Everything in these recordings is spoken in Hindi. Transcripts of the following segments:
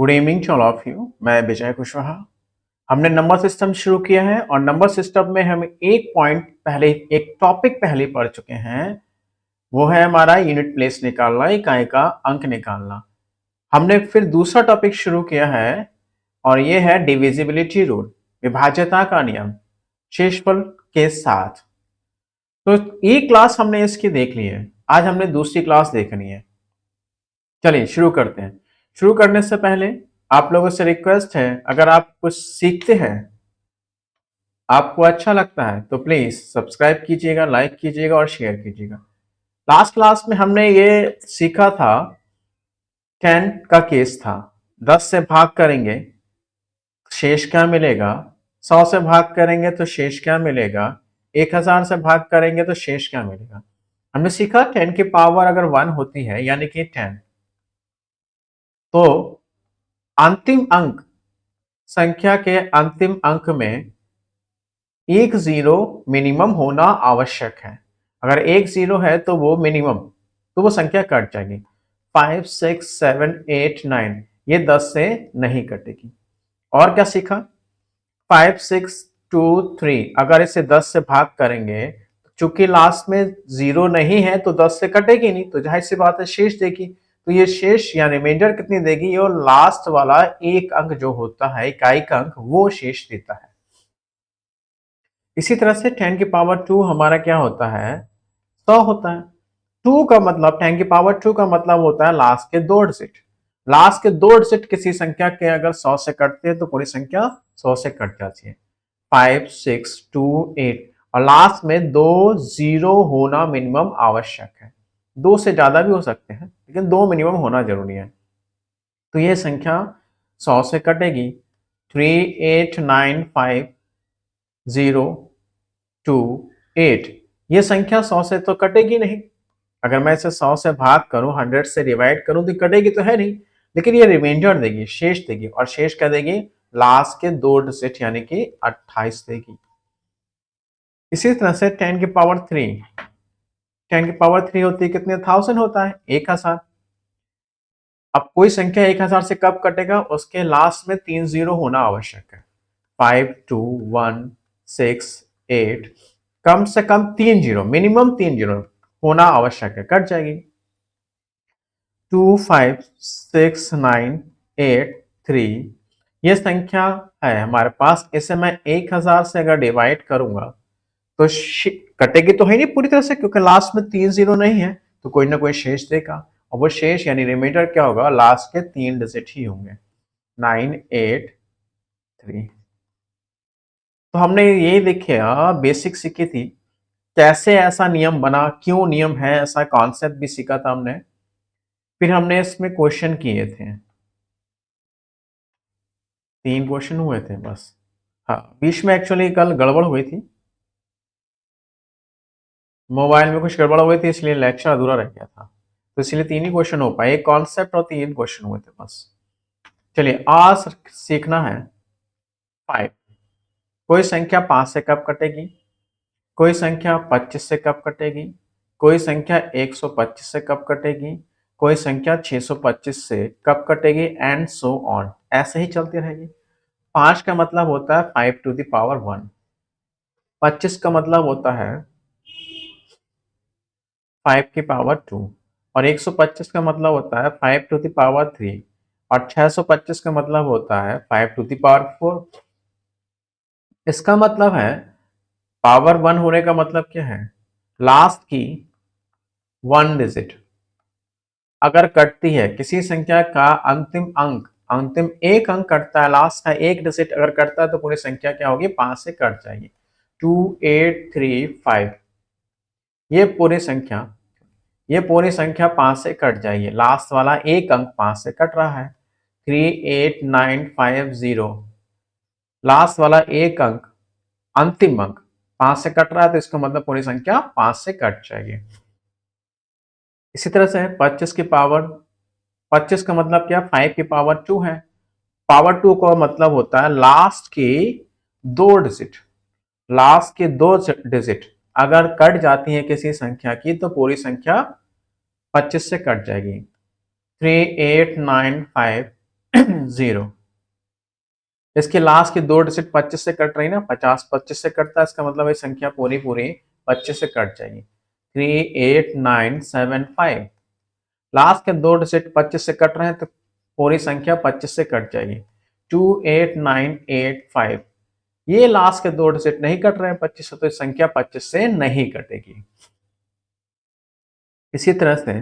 Good evening to all of you. मैं विजय कुशवाहा। हमने नंबर सिस्टम शुरू किया है और नंबर सिस्टम में हम एक टॉपिक पहले पढ़ चुके हैं। वो है हमारा यूनिट प्लेस निकालना, इकाई का अंक निकालना। हमने फिर दूसरा टॉपिक शुरू किया है और ये है डिविजिबिलिटी रूल, विभाज्यता का नियम शेषफल के साथ। तो एक क्लास हमने इसकी देख ली है, आज हमने दूसरी क्लास देखनी है। चलिए शुरू करते हैं। शुरू करने से पहले आप लोगों से रिक्वेस्ट है, अगर आप कुछ सीखते हैं, आपको अच्छा लगता है तो प्लीज सब्सक्राइब कीजिएगा, लाइक कीजिएगा और शेयर कीजिएगा। लास्ट क्लास में हमने ये सीखा था, 10 का केस था। 10 से भाग करेंगे शेष क्या मिलेगा, 100 से भाग करेंगे तो शेष क्या मिलेगा, 1000 से भाग करेंगे तो शेष क्या मिलेगा। हमने सीखा 10 की पावर अगर 1 होती है यानी कि 10, तो अंतिम अंक संख्या के अंतिम अंक में एक जीरो मिनिमम होना आवश्यक है। अगर एक जीरो है तो वो मिनिमम, तो वो संख्या कट जाएगी। 5, 6, 7, 8, 9 ये 10 से नहीं कटेगी। और क्या सीखा, 5, 6, 2, 3 अगर इसे 10 से भाग करेंगे, चूंकि लास्ट में जीरो नहीं है तो 10 से कटेगी नहीं, तो जाहिर सी बात है शेष देगी। तो ये शेष या रिमाइंडर कितनी देगी, ये लास्ट वाला एक अंक जो होता है, इकाई का अंक, वो शेष देता है। इसी तरह से 10 की पावर 2 हमारा क्या होता है, 100 होता है। 2 का मतलब 10 की पावर 2 का मतलब होता है लास्ट के 2 डिजिट। लास्ट के 2 डिजिट किसी संख्या के अगर 100 से कटते हैं तो पूरी संख्या 100 से कट जाती है। 5, 6, 2, 8 और लास्ट में 2 जीरो होना मिनिमम आवश्यक है। 2 से ज्यादा भी हो सकते हैं लेकिन 2 मिनिमम होना जरूरी है। तो ये संख्या 100 से कटेगी। 3, 8, 9, 5, 0, 2, 8 ये संख्या 100 से तो कटेगी नहीं। अगर मैं इसे 100 से भाग करूं, 100 से डिवाइड करूं तो कटेगी तो है नहीं, लेकिन ये रिमाइंडर देगी, शेष देगी। और शेष क्या देगी, लास्ट के 2 डिजिट यानी कि 28 देगी। इसी तरह से 10 की पावर 3, 10 की पावर 3 होती है कितने, 1000 होता है, 1000। अब कोई संख्या 1000 से कब कटेगा, उसके लास्ट में 3 जीरो होना आवश्यक है। 5, 2, 1, 6, 8 कम से कम 3 जीरो, मिनिमम 3 जीरो होना आवश्यक है, कट जाएगी। 2, 5, 6, 9, 8, 3 ये संख्या है हमारे पास। इसे मैं 1000 से अगर डिवाइड करूंगा तो कटेगी तो है नहीं पूरी तरह से, क्योंकि लास्ट में 3 जीरो नहीं है, तो कोई ना कोई शेष देगा। और वो शेष यानी रिमाइंडर क्या होगा, लास्ट के 3 डिजिट ही होंगे, 9, 8, 3। तो हमने ये देखा, बेसिक सीखी थी, कैसे ऐसा नियम बना, क्यों नियम है, ऐसा कॉन्सेप्ट भी सीखा था हमने। फिर हमने इसमें क्वेश्चन किए थे, 3 क्वेश्चन हुए थे बस। हाँ, बीच में एक्चुअली कल गड़बड़ हुई थी, मोबाइल में कुछ गड़बड़ हुई थी, इसलिए लेक्चर अधूरा रह गया था। तो इसलिए 3 ही क्वेश्चन हो पाए, एक कॉन्सेप्ट और 3 क्वेश्चन हुए थे बस। चलिए आज सीखना है 5। कोई संख्या 5 से कब कटेगी, कोई संख्या 25 से कब कटेगी, कोई संख्या 125 से कब कटेगी, कोई संख्या 625 से कब कटेगी, एंड सो ऑन, ऐसे ही चलती रहेगी। 5 का मतलब होता है 5 टू द पावर 1, 25 का मतलब होता है 5 की पावर 2 और 125 का मतलब होता है 5 टू द पावर 3 और 625 का मतलब होता है 5 टू द पावर 4। इसका मतलब है पावर 1 होने का मतलब क्या है, लास्ट की 1 डिजिट अगर कटती है, किसी संख्या का अंतिम अंक, अंतिम एक अंक कटता है, लास्ट का एक डिजिट अगर कटता है तो पूरी संख्या क्या होगी, 5 से कट जाएगी। 2, 8, 3, 5 ये पूरी संख्या 5 से कट जाएगी। लास्ट वाला एक अंक 5 से कट रहा है। 3, 8, 9, 5, 0 लास्ट वाला एक अंक, अंतिम अंक 5 से कट रहा है, तो इसका मतलब पूरी संख्या 5 से कट जाएगी। इसी तरह से 25 की पावर, 25 का मतलब क्या, 5 की पावर 2 है। पावर 2 का मतलब होता है लास्ट के 2 डिजिट, लास्ट के 2 डिजिट अगर कट जाती है किसी संख्या की तो पूरी संख्या 25 से कट जाएगी। 3, 8, 9, 5 0। इसके लास्ट की 2 डिजिट 25 से कट रही ना, 50 25 से कटता है, इसका मतलब ये संख्या पूरी पूरी 25 से कट जाएगी। 38975। लास्ट के 2 डिजिट 25 से कट रहे हैं तो पूरी संख्या 25 से कट जाएगी। 28985। ये लास्ट के 2 डिजिट नहीं कट रहे हैं 25 से, तो संख्या 25 से नहीं कटेगी। इसी तरह से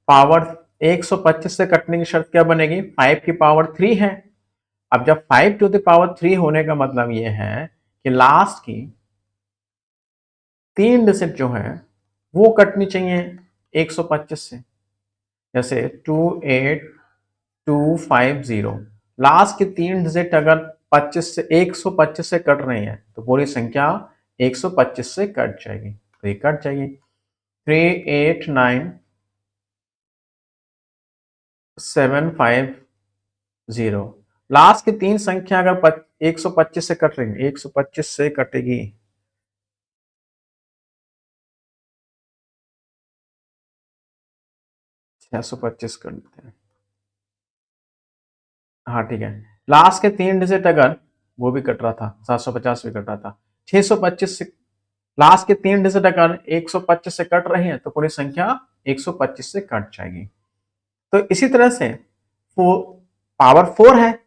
पावर 125 से कटने की शर्त क्या बनेगी? 5 की पावर 3 है। अब जब 5 टू द पावर 3 होने का मतलब ये है कि लास्ट की 3 डिजिट जो है वो कटनी चाहिए 125 से। जैसे 28250, लास्ट के 3 डिजिट अगर 25 से 125 से कट रही है तो पूरी संख्या 125 से कट जाएगी, तो ये कट जाएगी। 389,750, लास्ट की 3 संख्या अगर 125 से कट रही है, 125 से कटेगी। छह सौ पच्चीस कर देते हैं। हाँ ठीक है। लास्ट के 3 डिजिट अगर वो भी कट रहा था, 750 भी कट रहा था, 625 से लास्ट के 3 डिजिट अगर 125 से कट रही है तो पूरी संख्या 125 से कट जाएगी। तो इसी तरह से पावर 4 है,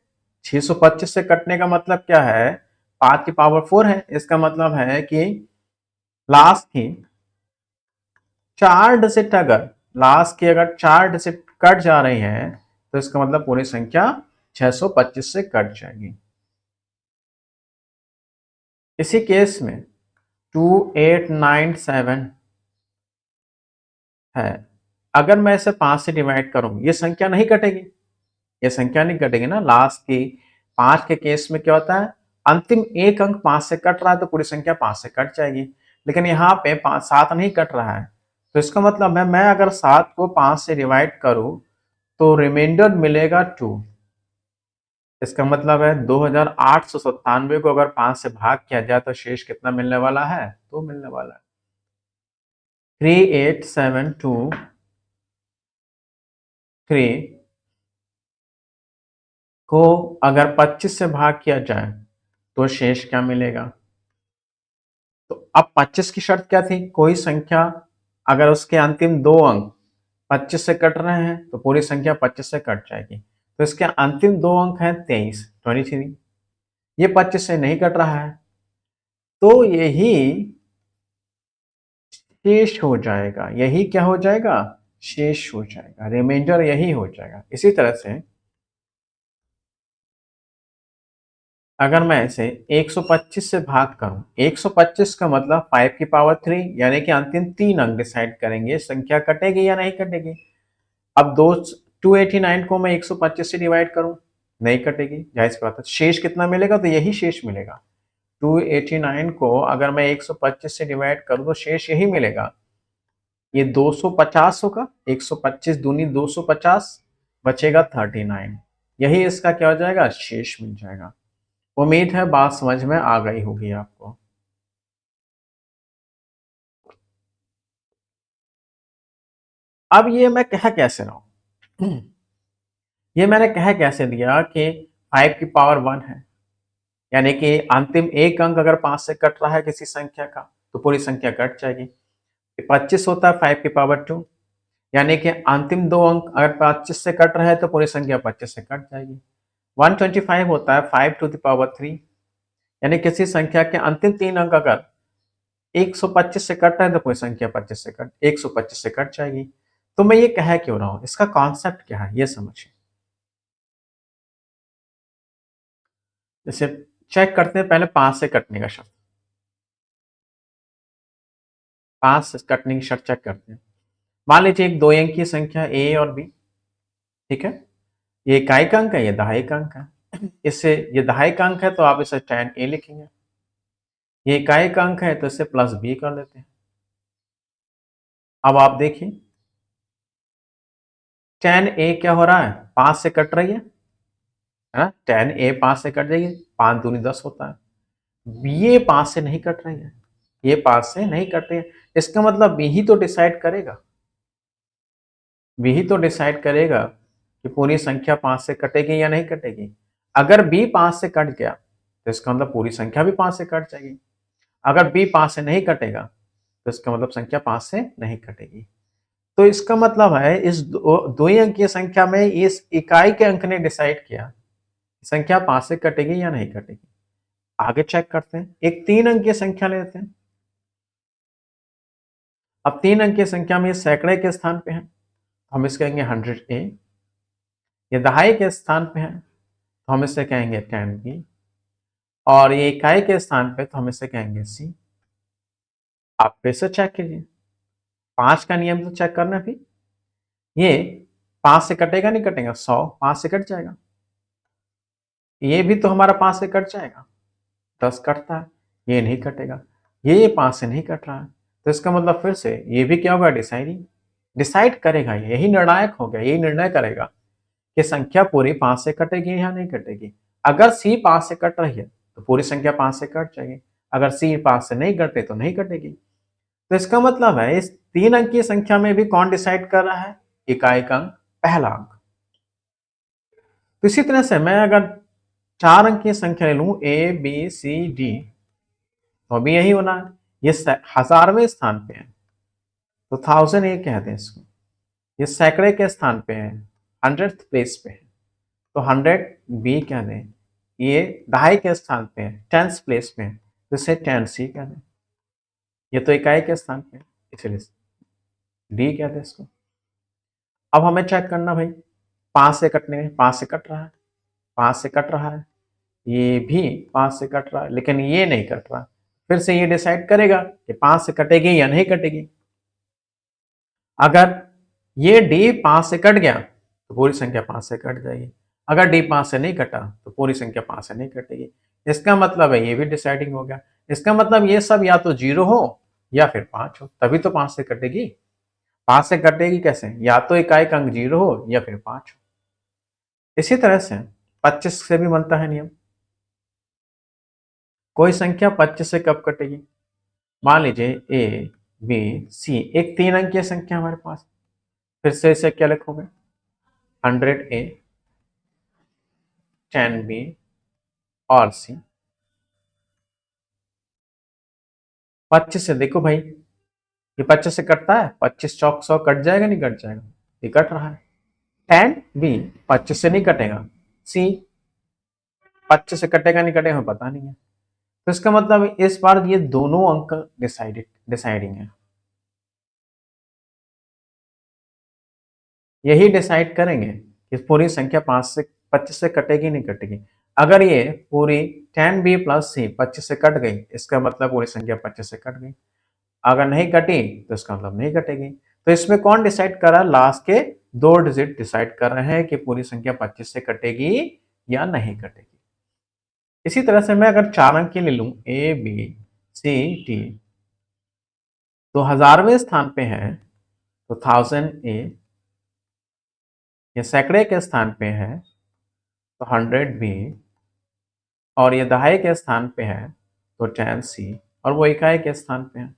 625 से कटने का मतलब क्या है? 5 की पावर 4 है। इसका मतलब है कि लास्ट की 4 डिजिट अगर लास्ट की अगर 4 डिजिट कट जा रही है तो इसका मतलब पूरी संख्या 625 से कट जाएगी। इसी केस में 2897 है, अगर मैं इसे 5 से डिवाइड करूं ये संख्या नहीं कटेगी, ये संख्या नहीं कटेगी ना। लास्ट की 5 के केस में क्या होता है? अंतिम एक अंक 5 से कट रहा है तो पूरी संख्या 5 से कट जाएगी, लेकिन यहाँ पे 7 नहीं कट रहा है, तो इसका मतलब है मैं अगर 7 को 5 से डिवाइड करूं तो रिमाइंडर मिलेगा 2। इसका मतलब है 2897 को अगर 5 से भाग किया जाए तो शेष कितना मिलने वाला है? 2 मिलने वाला है। 38723 को अगर 25 से भाग किया जाए तो शेष क्या मिलेगा? तो अब 25 की शर्त क्या थी? कोई संख्या अगर उसके अंतिम 2 अंक 25 से कट रहे हैं तो पूरी संख्या 25 से कट जाएगी। तो इसके अंतिम 2 अंक हैं 23, ये 25 से नहीं कट रहा है, तो यही शेष हो जाएगा। यही क्या हो जाएगा? शेष हो जाएगा, रिमाइंडर यही हो जाएगा। इसी तरह से अगर मैं इसे 125 से भाग करूं, 125 का मतलब 5 की पावर 3, यानी कि अंतिम 3 अंक डिसाइड करेंगे संख्या कटेगी या नहीं कटेगी। अब 289 को मैं 125 से डिवाइड करूं, नहीं कटेगी, जाहिर सी बात है। शेष कितना मिलेगा? तो यही शेष मिलेगा। 289 को अगर मैं 125 से डिवाइड करूं तो शेष यही मिलेगा। ये 250 होगा, 125 दूनी 250, बचेगा 39। यही इसका क्या हो जाएगा? शेष मिल जाएगा। उम्मीद है बात समझ में आ गई होगी आपको। अब ये मैं कह कैसे रहा हूं? ये मैंने कह कैसे दिया कि 5 की पावर 1 है, यानी कि अंतिम एक अंक अगर 5 से कट रहा है किसी संख्या का तो पूरी संख्या कट जाएगी। 25 होता है 5 की पावर 2, यानी कि अंतिम 2 अंक अगर 25 से कट रहे हैं तो पूरी संख्या 25 से कट जाएगी। 125 होता है 5 टू द पावर 3, यानी किसी संख्या के अंतिम 3 अंक अगर 125 से कट रहे हैं तो पूरी संख्या 125 से कट जाएगी। तो मैं ये कह क्यों रहा हूं? इसका कॉन्सेप्ट क्या है ये समझिए। जैसे चेक करते हैं पहले 5 से कटने का शर्त। 5 से कटने की शर्त चेक करते हैं। मान लीजिए एक 2 अंकीय संख्या ए और बी, ठीक है। ये इकाई का अंक है, ये दहाई का अंक है। इससे ये दहाई का अंक है तो आप इसे tan ए लिखेंगे। ये इकाई का अंक है तो इसे प्लस बी कर लेते हैं। अब आप देखिए tan ए क्या हो रहा है? 5 से कट रही है ना, tan ए 5 से कट जाएगी, 5 दूनी 10 होता है। ये 5 से नहीं कट रही है, ये 5 से नहीं कट रही है, इसका मतलब बी ही तो डिसाइड करेगा, बी ही तो डिसाइड करेगा कि पूरी संख्या 5 से कटेगी या नहीं कटेगी। अगर b 5 से कट गया तो इसका मतलब पूरी संख्या भी 5 से कट जाएगी। अगर b 5 से नहीं कटेगा तो इसका मतलब संख्या 5 से नहीं कटेगी। तो इसका मतलब है इस दो ही अंकीय संख्या में इस इकाई के अंक ने डिसाइड किया संख्या 5 से कटेगी या नहीं कटेगी। आगे चेक करते हैं, एक 3 अंकीय संख्या लेते हैं। अब 3 अंकीय संख्या में सैकड़े के स्थान पे है तो हम इसे कहेंगे 100A। ये दहाई के स्थान पे है तो हम इसे कहेंगे 10B। और ये इकाई के स्थान पे तो हम इसे कहेंगे C। आप फिर से चेक कीजिए, 5 का नियम तो चेक करना भी, ये 5 से कटेगा नहीं कटेगा, 100 5 से कट जाएगा। ये भी तो हमारा 5 से कट जाएगा, 10 कटता है, ये नहीं कटेगा। ये 5 से नहीं कट रहा है तो इसका मतलब फिर से ये भी क्या होगा, डिसाइडिंग, डिसाइड करेगा, यही निर्णायक हो गया, यही निर्णय करेगा कि संख्या पूरी 5 से कटेगी या नहीं कटेगी। अगर C 5 से कट रही है तो पूरी संख्या 5 से कट जाएगी, अगर C 5 से नहीं कटे तो नहीं कटेगी। तो इसका मतलब है इस 3 अंकीय संख्या में भी कौन डिसाइड कर रहा है, इकाई का अंक, पहला अंक। तो इसी तरह से मैं अगर 4 अंकीय संख्या ले लूं ABCD तो अभी यही होना है, ये 1000वें स्थान पे है तो 1000A कहते हैं इसको। ये सैकड़े के स्थान पे है, 100th प्लेस पे है तो 100B कह दें। ये दहाई के स्थान पे है, 10th प्लेस पे है तो इसे 10C कह दें। ये तो इकाई के स्थान पे है इसलिए D कहते हैं इसको। अब हमें चेक करना भाई, 5 से कटने में, 5 से कट रहा है, 5 से कट रहा है, ये भी 5 से कट रहा है लेकिन ये नहीं कट रहा। फिर से ये डिसाइड करेगा कि 5 से कटेगी या नहीं कटेगी। अगर ये D 5 से कट गया तो पूरी संख्या 5 से कट जाएगी, अगर D 5 से नहीं कटा तो पूरी संख्या 5 से नहीं कटेगी। इसका मतलब है ये भी डिसाइडिंग हो गया। इसका मतलब ये सब या तो 0 हो या फिर 5 हो, तभी तो 5 से कटेगी। 5 से कटेगी कैसे, या तो इकाई का अंक 0 हो या फिर 5 हो। इसी तरह से 25 से भी बनता है नियम। कोई संख्या 25 से कब कटेगी, मान लीजिए A B C एक 3 अंकीय संख्या हमारे पास, फिर से इसे क्या लिखोगे, 100A 10B और C। 25 से देखो भाई, ये 25 से कटता है, 25 चौक 100 कट जाएगा नहीं कट जाएगा, ये कट रहा है। 10B 25 से नहीं कटेगा, C 25 से कटेगा नहीं कटेगा पता नहीं है। तो इसका मतलब इस बार ये दोनों अंक डिसाइडिंग है, यही डिसाइड करेंगे कि पूरी संख्या 25 से कटेगी नहीं कटेगी। अगर ये पूरी 10B प्लस C 25 से कट गई, इसका मतलब पूरी संख्या 25 से कट गई। अगर नहीं कटी तो इसका मतलब नहीं कटेगी। तो इसमें कौन डिसाइड कर रहा है, लास्ट के 2 डिजिट डिसाइड कर रहे हैं कि पूरी संख्या 25 से कटेगी या नहीं कटेगी। इसी तरह से मैं अगर 4 अंक की ले लूं ABCD तो 1000वें स्थान पे है तो 1000A, ये सैकड़े के स्थान पे है तो 100B, और ये दहाई के स्थान पे है तो 10C, और वो इकाई के स्थान पे है।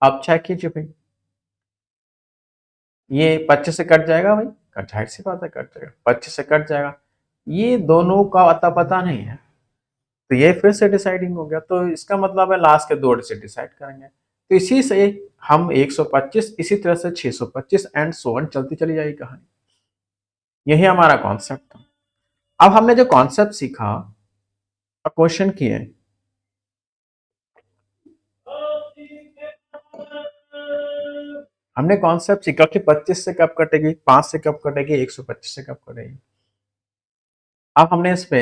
अब चेक कीजिए भाई, ये 25 से कट जाएगा भाई, कट, जाहिर सी बात है कट जाएगा, 25 से कट जाएगा। ये दोनों का अता पता नहीं है तो ये फिर से डिसाइडिंग हो गया। तो इसका मतलब है लास्ट के 2 से डिसाइड करेंगे। तो इसी से हम 125, इसी तरह से 625 एंड सो ऑन चलती चली जाएगी कहानी। यही हमारा कॉन्सेप्ट था। अब हमने जो कॉन्सेप्ट सीखा, अब क्वेश्चन किए, हमने कॉन्सेप्ट सीखा कि 25 से कब कटेगी, 5 से कब कटेगी, 125 से कब कटेगी। अब हमने इस पे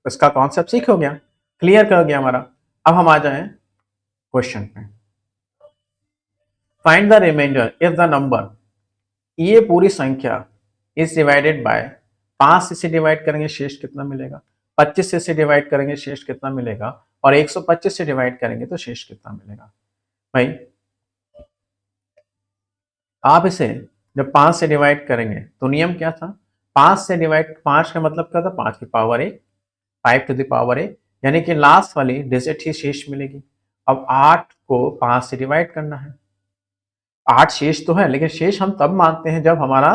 इसका कॉन्सेप्ट सीख हो गया, क्लियर कर गया हमारा। अब हम आ जाए क्वेश्चन पे। Find the remainder if the number, ये पूरी संख्या इज डिवाइडेड बाय, 5 से इसे डिवाइड करेंगे शेष कितना मिलेगा, 25 से इसे डिवाइड करेंगे शेष कितना मिलेगा, और 125 से डिवाइड करेंगे तो शेष कितना मिलेगा। भाई आप इसे जब 5 से डिवाइड करेंगे तो नियम क्या था, 5 से डिवाइड, 5 का मतलब क्या था, 5 की पावर 1, 5 टू द पावर 1, यानी कि लास्ट वाली डिजिट ही शेष मिलेगी। अब 8 को 5 से डिवाइड करना है, 8 शेष तो है लेकिन शेष हम तब मानते हैं जब हमारा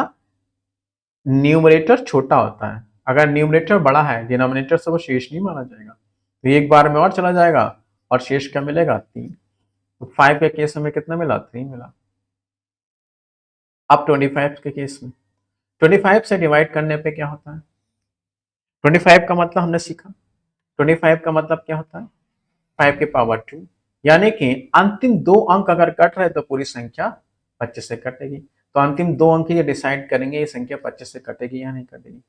न्यूमरेटर छोटा होता है, अगर न्यूमरेटर बड़ा है डिनोमिनेटर से वो शेष नहीं माना जाएगा, तो एक बार में और चला जाएगा और शेष क्या मिलेगा 3। तो 5 के केस में कितना मिला 3 मिला। अब 25 के केस में 25 से डिवाइड करने पे क्या होता है, 25 का मतलब हमने सीखा, 25 का मतलब क्या होता है 5 की पावर 2, यानी कि अंतिम दो अंक अगर कट रहे तो पूरी संख्या 25 से कटेगी। तो अंतिम दो अंक ये डिसाइड करेंगे ये संख्या 25 से कटेगी या नहीं कटेगी।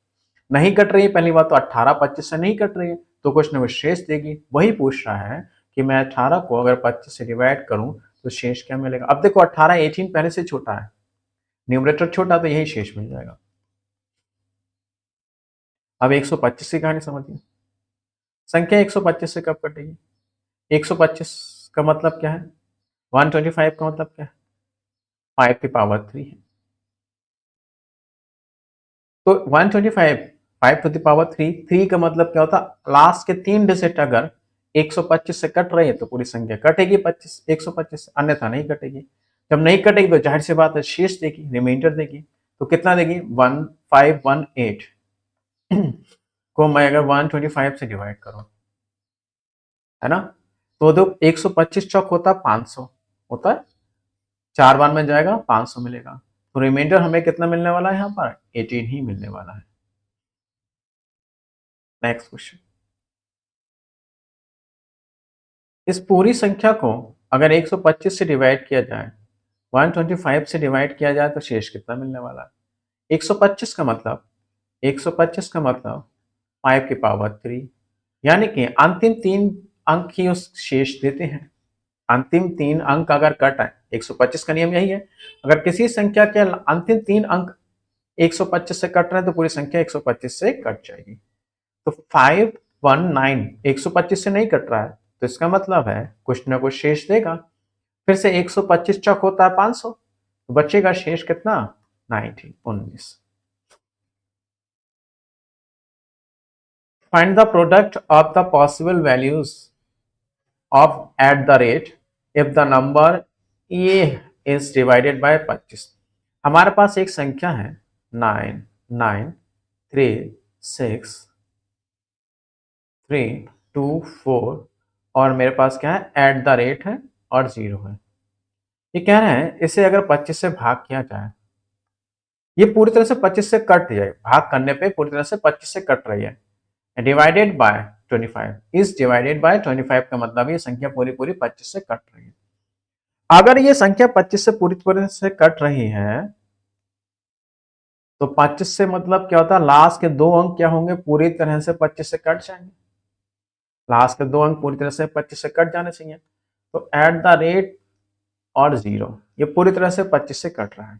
नहीं कट रही है, पहली बात तो 18 25 से नहीं कट रही है तो कुछ ना कुछ शेष देगी। वही पूछ रहा है कि मैं 18 को अगर 25 से डिवाइड करूं तो शेष क्या मिलेगा। अब देखो 18 18 पहले से छोटा है, न्यूमरेटर छोटा, तो यही शेष मिल जाएगा। अब 125 की कहानी समझिए, संख्या 125 से कब कटेगी। 125 का मतलब क्या है, 125 का मतलब क्या है, 5 की पावर 3 है। तो 125 5 टू द पावर 3, 3 का मतलब क्या होता है, लास्ट के 3 डिजिट अगर 125 से कट रही है तो पूरी संख्या कटेगी 25 125 से, अन्यथा नहीं कटेगी। जब नहीं कटेगी तो जाहिर सी बात है शेष देगी, रिमाइंडर देगी। तो कितना देगी 1518 को मैं अगर 125 से डिवाइड करूं, है ना, तो जो 125 चौक होता है 500 होता है, 4 बार में जाएगा 500 मिलेगा। तो रिमाइंडर हमें कितना मिलने वाला है यहाँ पर 18 ही मिलने वाला है। नेक्स्ट क्वेश्चन, इस पूरी संख्या को अगर 125 से डिवाइड किया जाए, 125 से डिवाइड किया जाए तो शेष कितना मिलने वाला है। 125 का मतलब 125 का मतलब 5 की पावर 3, यानी कि अंतिम 3 अंक ही उस शेष देते हैं। अंतिम 3 अंक अगर कट आए, 125 का नियम यही है, अगर किसी संख्या के अंतिम 3 अंक 125 से कट रहे हैं तो पूरी संख्या 125 से कट जाएगी। तो 519 125 से नहीं कट रहा है तो इसका मतलब है कुछ ना कुछ शेष देगा। फिर से 125 चौक होता है 500, तो बचेगा शेष कितना 19। Find the product of the possible values of at the rate if the number A is divided bye 25। हमारे पास एक संख्या है 9 9 3 6 3 2 4 और मेरे पास क्या है एट द रेट है और 0 है। ये कह रहे हैं इसे अगर 25 से भाग किया जाए, ये पूरी तरह से 25 से कट जाए, भाग करने पे पूरी तरह से 25 से कट रही है। Divided by 25 is divided bye 25 का मतलब ये संख्या पूरी पूरी 25 से कट रही है। अगर ये संख्या 25 से पूरी तरह से कट रही है तो 25 से मतलब क्या होता है, लास्ट के दो अंक क्या होंगे पूरी तरह से 25 से कट जाएंगे। लास्ट के दो अंक पूरी तरह से 25 से कट जाने चाहिए। तो एट द रेट और 0 ये पूरी तरह से 25 से कट रहा है।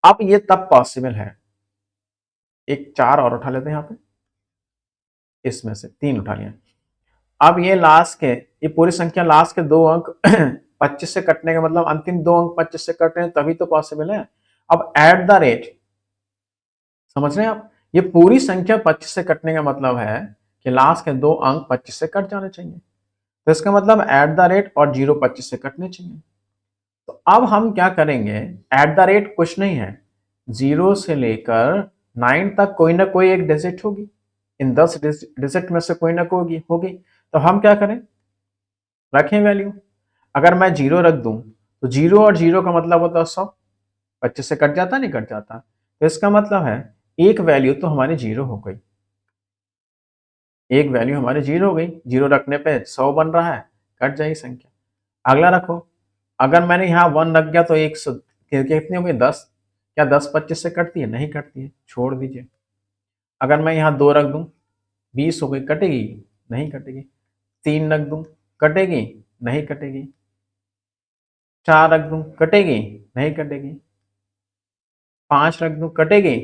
अब ये तब पॉसिबल है, एक 4 और उठा लेते हैं यहाँ पे, इसमें से 3 उठा लिया। अब ये लास्ट के ये पूरी संख्या लास्ट के दो अंक 25 से कटने का मतलब अंतिम दो अंक 25 से कट रहे हैं तभी तो पॉसिबल है। अब एट द रेट समझ रहे हैं आप, ये पूरी संख्या 25 से कटने का मतलब है कि लास्ट के दो अंक 25 से कट जाने चाहिए। तो इसका मतलब एट द रेट और 0 25 से कटने चाहिए। तो अब हम क्या करेंगे, एट द रेट कुछ नहीं है, 0 से लेकर 9 तक कोई ना कोई एक डिजिट होगी, इन 10 डिजिट में से कोई ना कोई होगी। तो हम क्या करें, रखें वैल्यू। अगर मैं 0 रख दूं तो 0 और 0 का मतलब होता है 100, 25 से कट जाता नहीं कट जाता। तो इसका मतलब है एक वैल्यू तो हमारी 0 हो गई, एक वैल्यू हमारी 0 हो गई। 0 रखने पे 100 बन रहा है, कट जाएगी संख्या। अगला रखो, अगर मैंने यहाँ 1 रख गया तो 100 कितनी हो गई 10। क्या 10 25 से कटती है, नहीं कटती है, छोड़ दीजिए। अगर मैं यहाँ 2 रख दूं 20 हो गई, कटेगी नहीं कटेगी। 3 रख दूं कटेगी नहीं कटेगी। 4 रख दूं कटेगी नहीं कटेगी। 5 रख दूं कटेगी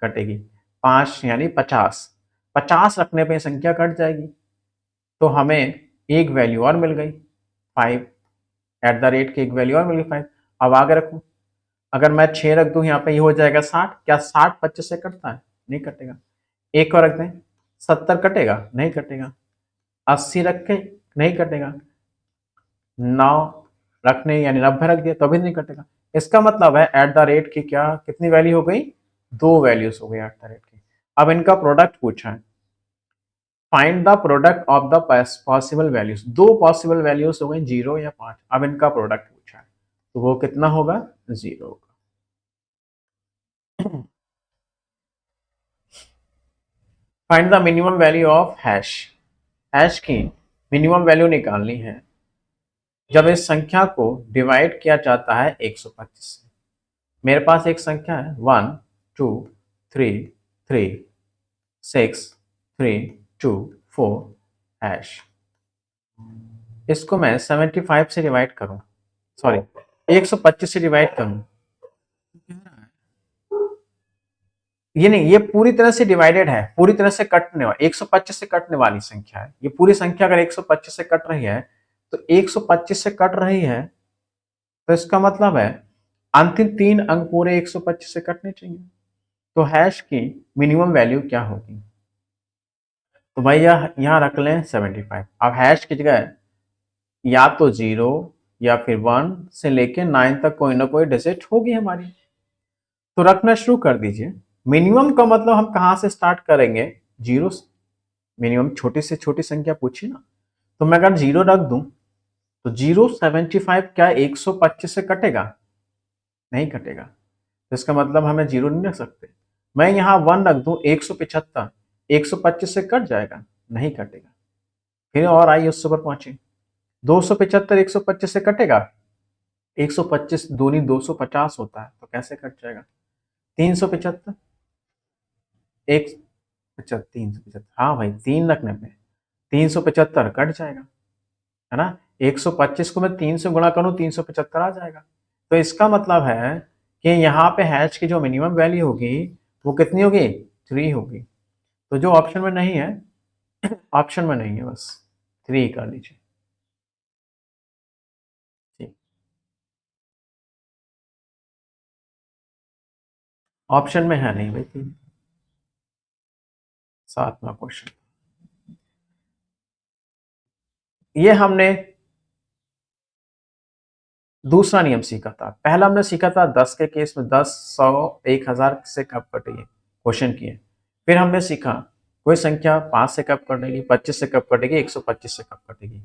कटेगी। 5 यानी 50, 50 रखने पे संख्या कट जाएगी। तो हमें एक वैल्यू और मिल गई 5, एट द रेट की एक वैल्यू और मिल गई 5। अब आगे रखूं, अगर मैं 6 रख दूं यहाँ पे ये हो जाएगा 60। क्या 60 25 से कटता है, नहीं कटेगा। एक और रख दें 70 कटेगा नहीं कटेगा। 80 रख के नहीं कटेगा। 9 रखने यानी 90 रख दिया तो भी नहीं कटेगा। इसका मतलब है एट द रेट की क्या कितनी वैल्यू हो गई दो वैल्यूज हो गए 8 की। अब इनका प्रोडक्ट पूछा है, find the product of the possible values. दो पॉसिबल वैल्यूज हो गए 0 या 5। अब इनका प्रोडक्ट पूछा है तो वो कितना होगा, 0 होगा। Find the minimum value of hash. Hash की मिनिमम वैल्यू निकालनी है जब इस संख्या को डिवाइड किया जाता है 125 से। मेरे पास एक संख्या है 1 2 3 3 6 3 2 4 हैश। इसको मैं 75 से डिवाइड करूं, सॉरी 125 से डिवाइड करूं, ये नहीं, ये पूरी तरह से डिवाइडेड है, पूरी तरह से कटने वाली 125 से कटने वाली संख्या है। ये पूरी संख्या अगर 125 से कट रही है तो 125 से कट रही है, तो इसका मतलब है अंतिम 3 अंक पूरे 125 से कटने चाहिए। तो हैश की मिनिमम वैल्यू क्या होगी, तो भाई यहाँ रख लें 75। अब हैश की जगह या तो 0 या फिर 1 से लेके 9 तक कोई ना कोई डिजिट होगी हमारी, तो रखना शुरू कर दीजिए। मिनिमम का मतलब हम कहाँ से स्टार्ट करेंगे, 0 से। मिनिमम छोटी से छोटी संख्या पूछी ना, तो मैं अगर 0 रख दूं तो 075 क्या 125 से कटेगा, नहीं कटेगा। तो इसका मतलब हमें 0 नहीं रख सकते। मैं यहाँ 1 रख दूं 175, 125 से कट जाएगा, नहीं कटेगा। फिर और आइए उससे ऊपर पहुंचे, 275 125 से कटेगा, 125 दूनी 250 होता है, तो कैसे कट जाएगा। 375 एक 375, हाँ भाई 3 रखने पे 375 कट जाएगा, है ना। 125 को मैं 3 से गुणा करूं 375 आ जाएगा। तो इसका मतलब है कि यहाँ पे हैश की जो मिनिमम वैल्यू होगी वो कितनी होगी, 3 होगी। तो जो ऑप्शन में नहीं है, ऑप्शन में नहीं है, बस 3 कर लीजिए। ठीक, ऑप्शन में है नहीं भाई 3। 7वां क्वेश्चन, ये हमने दूसरा नियम सीखा था। पहला हमने सीखा था 10 के केस में 10 100 1000 से कब कटेगी, क्वेश्चन किए। फिर हमने सीखा कोई संख्या 5 से कब कटेगी, 25 से कब कटेगी, 125 से कब कटेगी।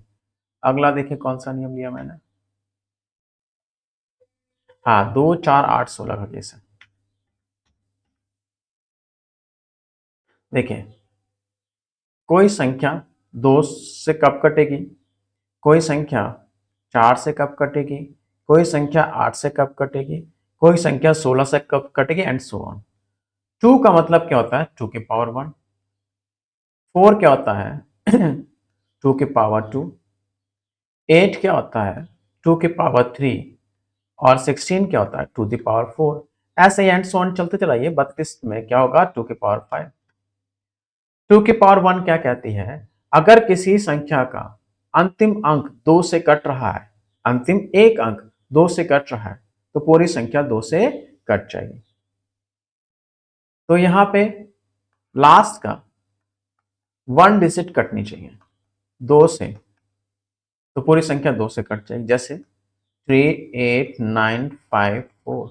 अगला देखिए कौन सा नियम लिया मैंने, हाँ 2 4 8 16 का केस है। देखिए कोई संख्या 2 से कब कटेगी, कोई संख्या 4 से कब कटेगी, कोई संख्या 8 से कब कटेगी, कोई संख्या 16 से कब कटेगी, एंड सो ऑन। 2 का मतलब क्या होता है, 2 की पावर 1। 4 क्या होता है 2 की पावर 2। 8 क्या होता है, 2 की पावर 3। और 16 क्या होता है, 2 की पावर 4। ऐसे ही एंड सो ऑन चलते चलाइए। 32 में क्या होगा, 2 की पावर 5। 2 की पावर 1 क्या कहती है, अगर किसी संख्या का अंतिम अंक 2 से कट रहा है, अंतिम एक अंक 2 से कट रहा है, तो पूरी संख्या 2 से कट जाएगी। तो यहां पे लास्ट का 1 डिजिट कटनी चाहिए 2 से, तो पूरी संख्या 2 से कट जाएगी। जैसे 38954,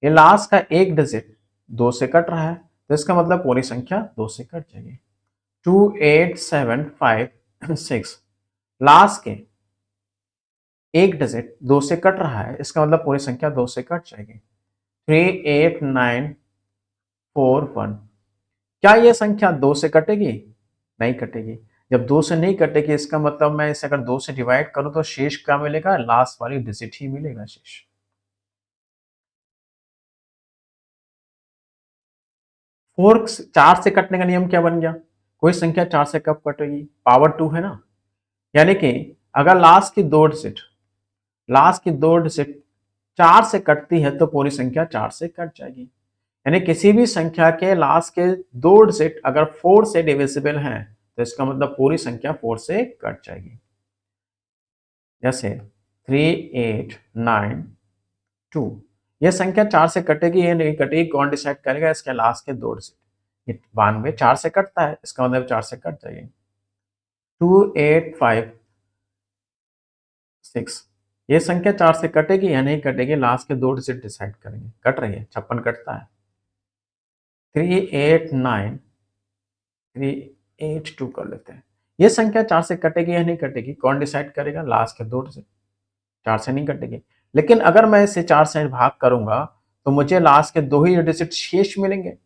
ये लास्ट का एक डिजिट 2 से कट रहा है, तो इसका मतलब पूरी संख्या 2 से कट जाएगी। 28756, लास्ट के एक डिजिट 2 से कट रहा है, इसका मतलब पूरी संख्या 2 से कट जाएगी। 38941, क्या यह संख्या 2 से कटेगी, नहीं कटेगी। जब 2 से नहीं कटेगी इसका मतलब मैं इसे अगर 2 से डिवाइड करूं तो शेष क्या मिलेगा, लास्ट वाली डिजिट ही मिलेगा शेष। 4 से कटने का नियम क्या बन गया, कोई संख्या 4 से कब कटेगी, पावर 2 है ना। यानी कि अगर लास्ट की दो डिजिट 4 से कटती है तो पूरी संख्या 4 से कट जाएगी। यानी किसी भी संख्या के लास्ट के दो डिजिट अगर 4 से डिविजिबल हैं तो इसका मतलब पूरी संख्या 4 से कट जाएगी। जैसे 3892, यह संख्या 4 से कटेगी या नहीं कटेगी, कौन डिसाइड करेगा, इसके लास्ट के दो डिजिट। 92 4 से कटता है, इसका मतलब 4 से कट जाएगी। 2856, ये संख्या 4 से कटेगी या नहीं कटेगी, लास्ट के दो डिजिट डिसाइड करेंगे। कट रही है, 56 कटता है। 389382 कर लेते हैं। ये संख्या 4 से कटेगी या नहीं कटेगी? कौन डिसाइड करेगा? लास्ट के 2 डिजिट। 4 से नहीं कटेगी। लेकिन अगर मैं इसे 4 से भाग करूंगा तो मुझे लास्ट के 2 ही डिजिट शेष मिलेंगे,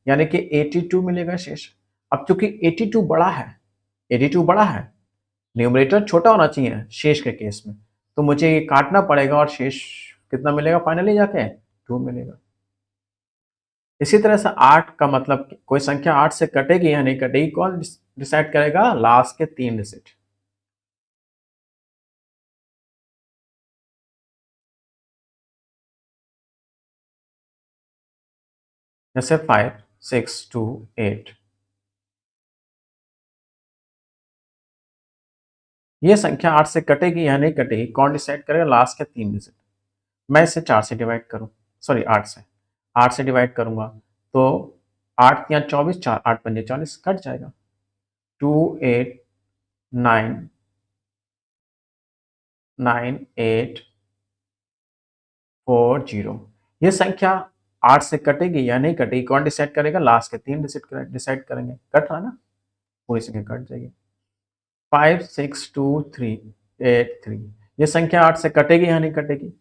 यानी कि 82 मिलेगा शेष। अब चूंकि 82 बड़ा है, 82 बड़ा है, न्यूमरेटर छोटा होना चाहिए शेष के केस में, तो मुझे ये काटना पड़ेगा और शेष कितना मिलेगा फाइनली जाके? 2 मिलेगा। इसी तरह से 8 का मतलब कोई संख्या 8 से कटेगी या नहीं कटेगी, कौन डिसाइड करेगा? लास्ट के 3 डिजिट। जैसे 5 6 2 8, ये संख्या 8 से कटेगी या नहीं कटेगी, कौन डिसाइड करेगा? लास्ट के 3 डिजिट। मैं इसे 4 से डिवाइड करूं, सॉरी 8 से डिवाइड करूंगा तो 8 या 24, 4 8 पंजे 40, कट जाएगा। 289840। ये संख्या 8 से कटेगी या नहीं कटेगी, कौन डिसाइड करेगा? लास्ट के 3 डिजिट डिसाइड करेंगे। कट रहा ना, पूरी संख्या कट जाएगी। 562383, ये संख्या 8 से कटेगी या नहीं कटेगी?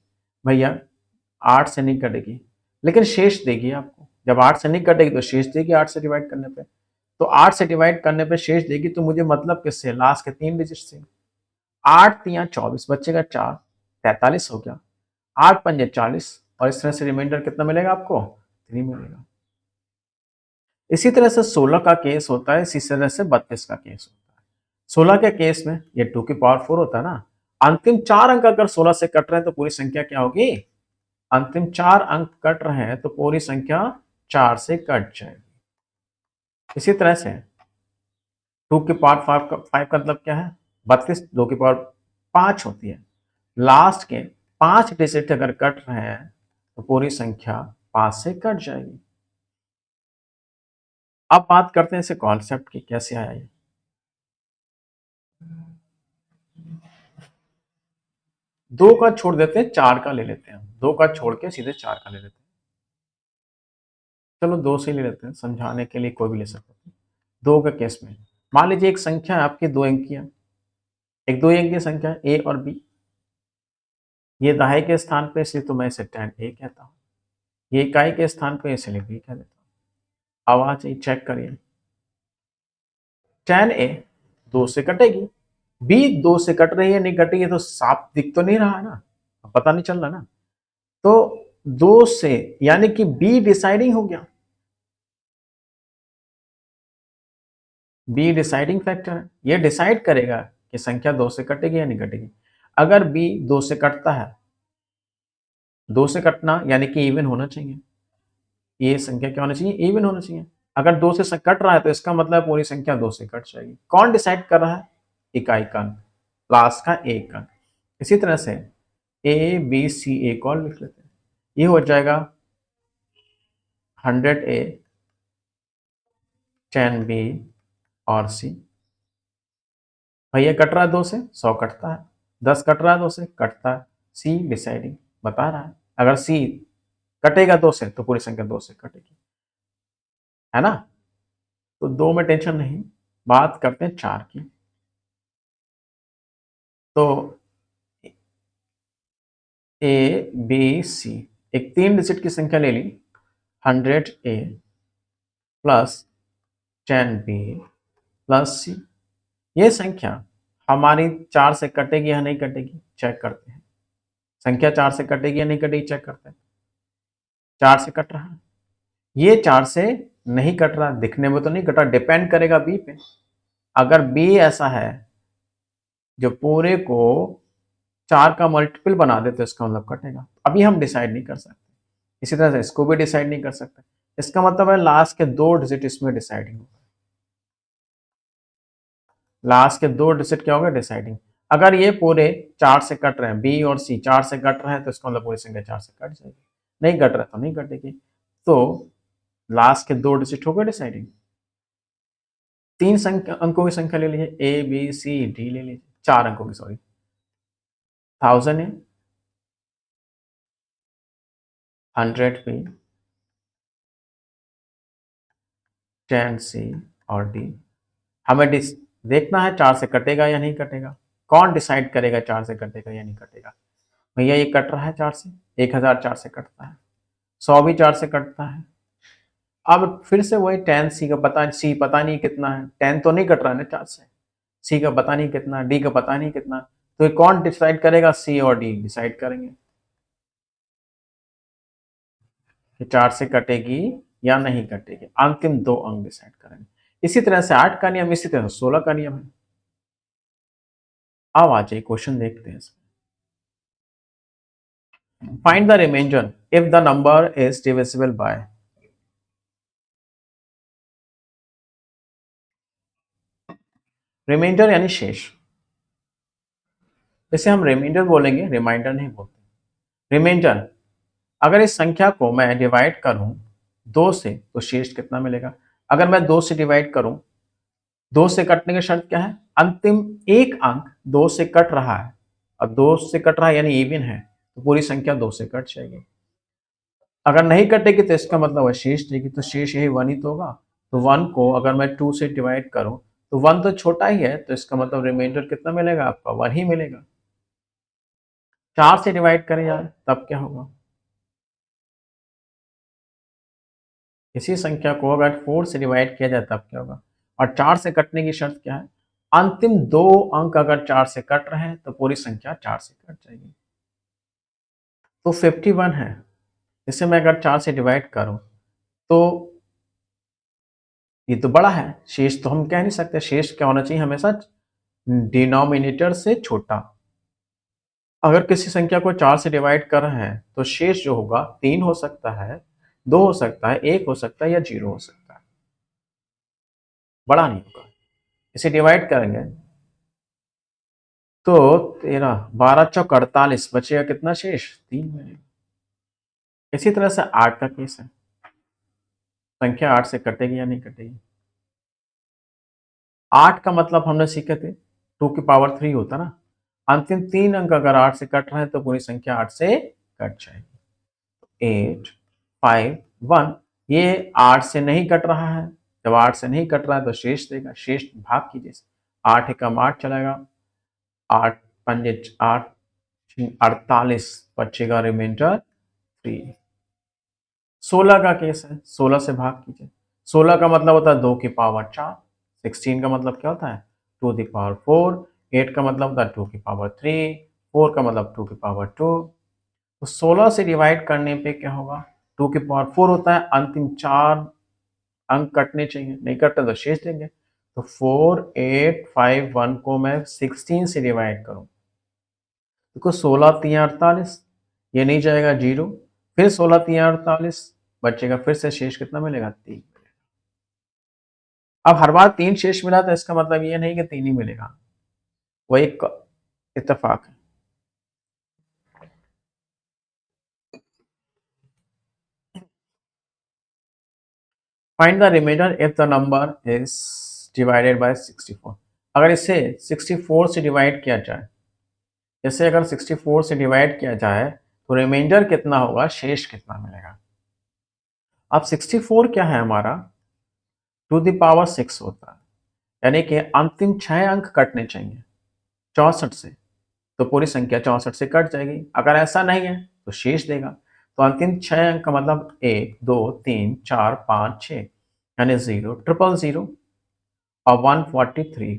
भैया 8 से नहीं कटेगी, लेकिन शेष देगी आपको। जब 8 से नहीं कटेगी तो शेष देगी 8 से डिवाइड करने पे। तो 8 से डिवाइड करने पे शेष देगी, तो मुझे मतलब किससे? लास्ट के 3 डिजिट से। 8 तिया 24, बचेगा 4, 43 हो गया। 8 पंजे 40, और इस तरह से रिमाइंडर कितना मिलेगा आपको? 3 मिलेगा। इसी तरह से 16 का केस होता है, इसी तरह से 32 का केस होता है। 16 के केस में ये 2 की पावर 4 होता है ना, अंतिम 4 अंक अगर 16 से कट रहे हैं तो पूरी संख्या क्या होगी? अंतिम 4 अंक कट रहे हैं तो पूरी संख्या 4 से कट जाएगी। इसी तरह से 2 की पावर 5 का मतलब क्या है? 32, 2 की पावर 5 होती है। लास्ट के 5 डिजिट अगर कट रहे हैं तो पूरी संख्या 5 से कट जाएगी। अब बात करते हैं इसे कॉन्सेप्ट की, कैसे आया ये। 2 का छोड़ देते हैं, 4 का ले लेते हैं। 2 का छोड़ के सीधे 4 का ले लेते हैं। चलो 2 से ले लेते हैं, समझाने के लिए कोई भी ले सकते हैं। 2 के केस में मान लीजिए एक संख्या है आपकी 2 अंक की है, एक 2 अंक की संख्या है ए और बी। ये दहाई के स्थान पे, इसलिए तो मैं इसे tan ए कहता हूँ। ये इकाई के स्थान पे, इसलिए बी कह देता हूँ। अब आ जाइए, चेक करिए। tan ए 2 से कटेगी, बी 2 से कट रही है नहीं कट रही है, तो साफ दिख तो नहीं रहा है ना, पता नहीं चल रहा ना। तो 2 से, यानी कि बी डिसाइडिंग हो गया। बी डिसाइडिंग फैक्टर है, ये डिसाइड करेगा कि संख्या 2 से कटेगी या नहीं कटेगी। अगर बी 2 से कटता है, 2 से कटना यानी कि इवन होना चाहिए, ये संख्या क्या होना चाहिए? इवन होना चाहिए। अगर 2 से कट रहा है तो इसका मतलब पूरी संख्या 2 से कट जाएगी। कौन डिसाइड कर रहा है? इकाई का अंक, लास्ट का एक अंक। इसी तरह से ए बी सी एक और लिख लेते हैं, ये हो जाएगा 100 ए 10 बी और सी। भैया कट रहा है 2 से, 100 कटता है। 10 कट रहा है 2 से, कटता है। सी डिसाइडिंग बता रहा है, अगर सी कटेगा 2 से तो पूरी संख्या 2 से कटेगी, है ना। तो 2 में टेंशन नहीं। बात करते हैं 4 की। तो ए बी सी, एक 3 डिजिट की संख्या ले ली। 100 ए प्लस 10 बी प्लस सी। ये संख्या हमारी 4 से कटेगी या नहीं कटेगी, चेक करते हैं। संख्या 4 से कटेगी या नहीं कटेगी, चेक करते हैं। 4 से कट रहा है, ये 4 से नहीं कट रहा, दिखने में तो नहीं कटा, डिपेंड करेगा बी पे। अगर बी ऐसा है जो पूरे को 4 का मल्टीपल बना दे तो इसका मतलब कटेगा। अभी हम डिसाइड नहीं कर सकते। इसी तरह से इसको भी डिसाइड नहीं कर सकते। इसका मतलब है लास्ट के 2 डिजिट इसमें डिसाइडिंग होगा। लास्ट के 2 डिजिट क्या होगा? डिसाइडिंग। अगर ये पूरे 4 से कट रहे हैं, बी और सी 4 से कट रहे हैं, तो इसका मतलब पूरी संख्या 4 से कट जाएगी। नहीं कट रहा तो नहीं कटेगी। तो लास्ट के 2 डिजिट हो गए डिसाइडिंग। 3 संख्या अंकों की संख्या ले लीजिए, ए बी सी डी ले लीजिए, 4 अंकों की, सॉरी। 1000 है, 100 पे, 10 सी और डी। हमें देखना है 4 से कटेगा या नहीं कटेगा। कौन डिसाइड करेगा 4 से कटेगा या नहीं कटेगा। भैया ये कट रहा है 4 से, 1000 4 से कटता है, 100 भी 4 से कटता है। अब फिर से वही 10 सी का पता, सी पता नहीं कितना है, 10 तो नहीं कट रहा है ना 4 से, सी का पता नहीं कितना, डी का पता नहीं कितना। तो ये कौन डिसाइड करेगा, सी और डी डिसाइड करेंगे कि 4 से कटेगी या नहीं कटेगी। अंतिम 2 अंक डिसाइड करेंगे। इसी तरह से 8 का नियम, इसी तरह से 16 का नियम है। अब आ जाइए क्वेश्चन देखते हैं इसमें। Find the remainder if the number is divisible by. Remainder यानी शेष, इसे हम रिमाइंडर बोलेंगे, रिमाइंडर नहीं बोलते। रिमाइंडर, अगर इस संख्या को मैं डिवाइड करूं 2 से तो शेष कितना मिलेगा। अगर मैं 2 से डिवाइड करूं, 2 से कटने की शर्त क्या है, अंतिम एक अंक 2 से कट रहा है। अब 2 से कट रहा है यानी इवन है, तो पूरी संख्या 2 से कट जाएगी। अगर नहीं कटेगी तो इसका मतलब है शेष देगी, तो शेष यही 1 ही तो होगा। तो 1 को अगर मैं 2 से डिवाइड करूं तो 1 तो छोटा ही है, तो इसका मतलब रिमाइंडर कितना मिलेगा आपका, 1 ही मिलेगा। 4 से डिवाइड करें यार तब क्या होगा, इसी संख्या को अगर 4 से डिवाइड किया जाए तब क्या होगा। और 4 से कटने की शर्त क्या है, अंतिम 2 अंक अगर 4 से कट रहे हैं तो पूरी संख्या 4 से कट जाएगी। तो 51 है, इसे मैं अगर 4 से डिवाइड करूं तो ये तो बड़ा है, शेष तो हम कह नहीं सकते, शेष क्या होना चाहिए हमेशा डिनोमिनेटर से छोटा। अगर किसी संख्या को 4 से डिवाइड कर रहे हैं तो शेष जो होगा 3 हो सकता है, 2 हो सकता है, 1 हो सकता है या 0 हो सकता है, बड़ा नहीं होगा। इसे डिवाइड करेंगे तो 13, 12 चौक 48, बचेगा कितना शेष, 3 मिलेगा। इसी तरह से 8 का केस है, संख्या 8 से कटेगी या नहीं कटेगी। 8 का मतलब हमने सीखे थे 2 की पावर 3 होता ना, अंतिम 3 अंक अगर 8 से कट रहे हैं तो पूरी संख्या 8 से कट जाएगी। 8 5 1, ये 8 से नहीं कट रहा है, जब 8 से नहीं कट रहा है तो शेष देगा, शेष भाग कीजिए, 8 एकम 8 चलेगा, 8 पंजे 8 48, बचेगा रिमाइंडर 3। 16 का केस है, 16 से भाग कीजिए, 16 का मतलब होता है 2 की पावर 4, 16 का मतलब क्या होता है 2 की पावर 4, 8 का मतलब होता है 2 की पावर 3, 4 का मतलब 2 की पावर 2। तो 16 से डिवाइड करने पे क्या होगा, 2 की पावर 4 होता है, अंतिम 4 अंक कटने चाहिए, नहीं कटते तो शेष देंगे। तो 4 8 5 1 को मैं 16 से डिवाइड करूं, देखो 16 3 48, ये नहीं जाएगा 0, फिर 16 3 48, बचेगा फिर से शेष कितना मिलेगा, 3। अब हर बार 3 शेष मिला तो इसका मतलब ये नहीं कि 3 ही मिलेगा, वो एक इत्तेफाक है। Find the remainder if the number is divided by 64। अगर इसे 64 से डिवाइड किया जाए, जैसे अगर 64 से डिवाइड किया जाए तो रिमाइंडर कितना होगा, शेष कितना मिलेगा। अब 64 क्या है हमारा, टू द पावर 6 होता है, यानी कि अंतिम 6 अंक कटने चाहिए 64 से, तो पूरी संख्या 64 से कट जाएगी। अगर ऐसा नहीं है तो शेष देगा, तो अंतिम 6 अंक का मतलब 1 2 3 4 5 6, यानी 0 ट्रिपल 0। और 143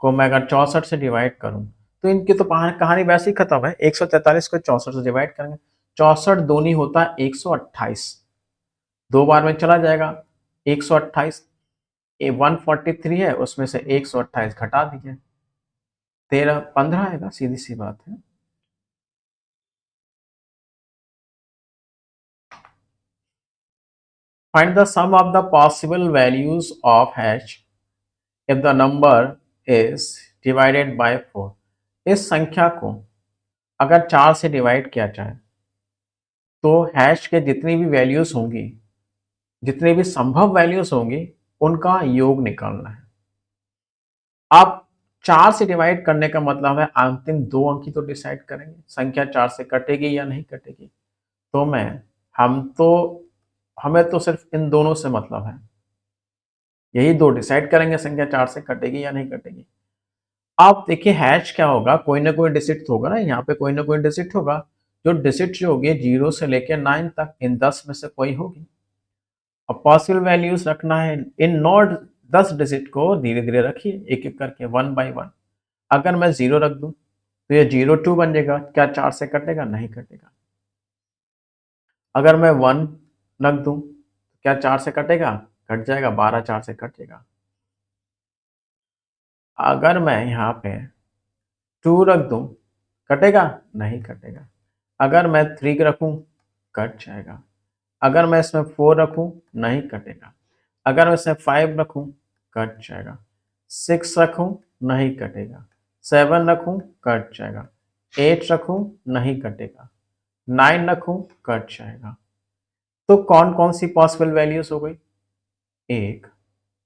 को मैं अगर 64 से डिवाइड करूं तो इनकी तो कहानी वैसे ही खत्म है। 143 को 64 से डिवाइड करेंगे, 64 दूनी होता है 128, 2 बार में चला जाएगा 128, 143 है उसमें से 128 घटा दीजिए, 13 15 आएगा, सीधी सी बात है। Find the sum of the possible values of hash if the number is divided by 4। इस संख्या को अगर 4 से डिवाइड किया जाए तो हैश के जितनी भी वैल्यूज होंगी, जितने भी संभव वैल्यूज होंगी, उनका योग निकालना है। आप 4 से डिवाइड करने का मतलब है अंतिम 2 अंक ही तो डिसाइड करेंगे संख्या 4 से कटेगी या नहीं कटेगी। तो मैं हम तो हमें तो सिर्फ इन दोनों से मतलब है, यही दो डिसाइड करेंगे संख्या 4 से कटेगी या नहीं कटेगी। आप देखिए हैश क्या होगा, कोई ना कोई डिजिट होगा ना, यहाँ पे कोई ना कोई डिजिट होगा। जो डिजिट जो होगी 0 से लेकर 9 तक, इन 10 में से कोई होगी। अब पॉसिबल वैल्यूज रखना है, इन नॉट 10 डिजिट को धीरे धीरे रखिए एक एक करके 1 बाई 1। अगर मैं 0 रख दूं तो ये 02 बन जाएगा, क्या 4 से कटेगा? नहीं कटेगा। अगर मैं 1 रख दूं तो क्या 4 से कटेगा? कट जाएगा, 12 4 से कट जाएगा। अगर मैं यहाँ पे 2 रख दूं, कटेगा? नहीं कटेगा। अगर मैं 3 रखूं, कट जाएगा। अगर मैं इसमें 4 रखूं, नहीं कटेगा। अगर मैं इसमें 5 रखूं, कट जाएगा। 6 रखूं, नहीं कटेगा। 7 रखूं, कट जाएगा। 8 रखूं, नहीं कटेगा। 9 रखूं, कट जाएगा। तो कौन कौन सी पॉसिबल वैल्यूज हो गई? 1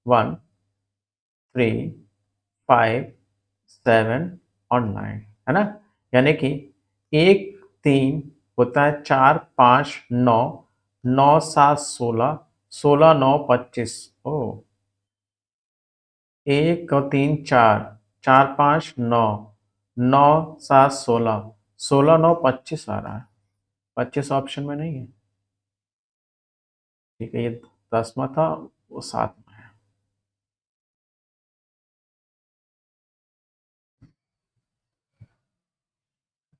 1 3 5 7 और 9, है ना। यानी कि 1 3 होता है 4 5 9, 9 7 16, 16 9 25। ओ 1 और 3 4, 4 5 9, 9 7 16, 16 9 25 आ रहा है। 25 ऑप्शन में नहीं है। ठीक है, ये 10वां था, वो 7 में है।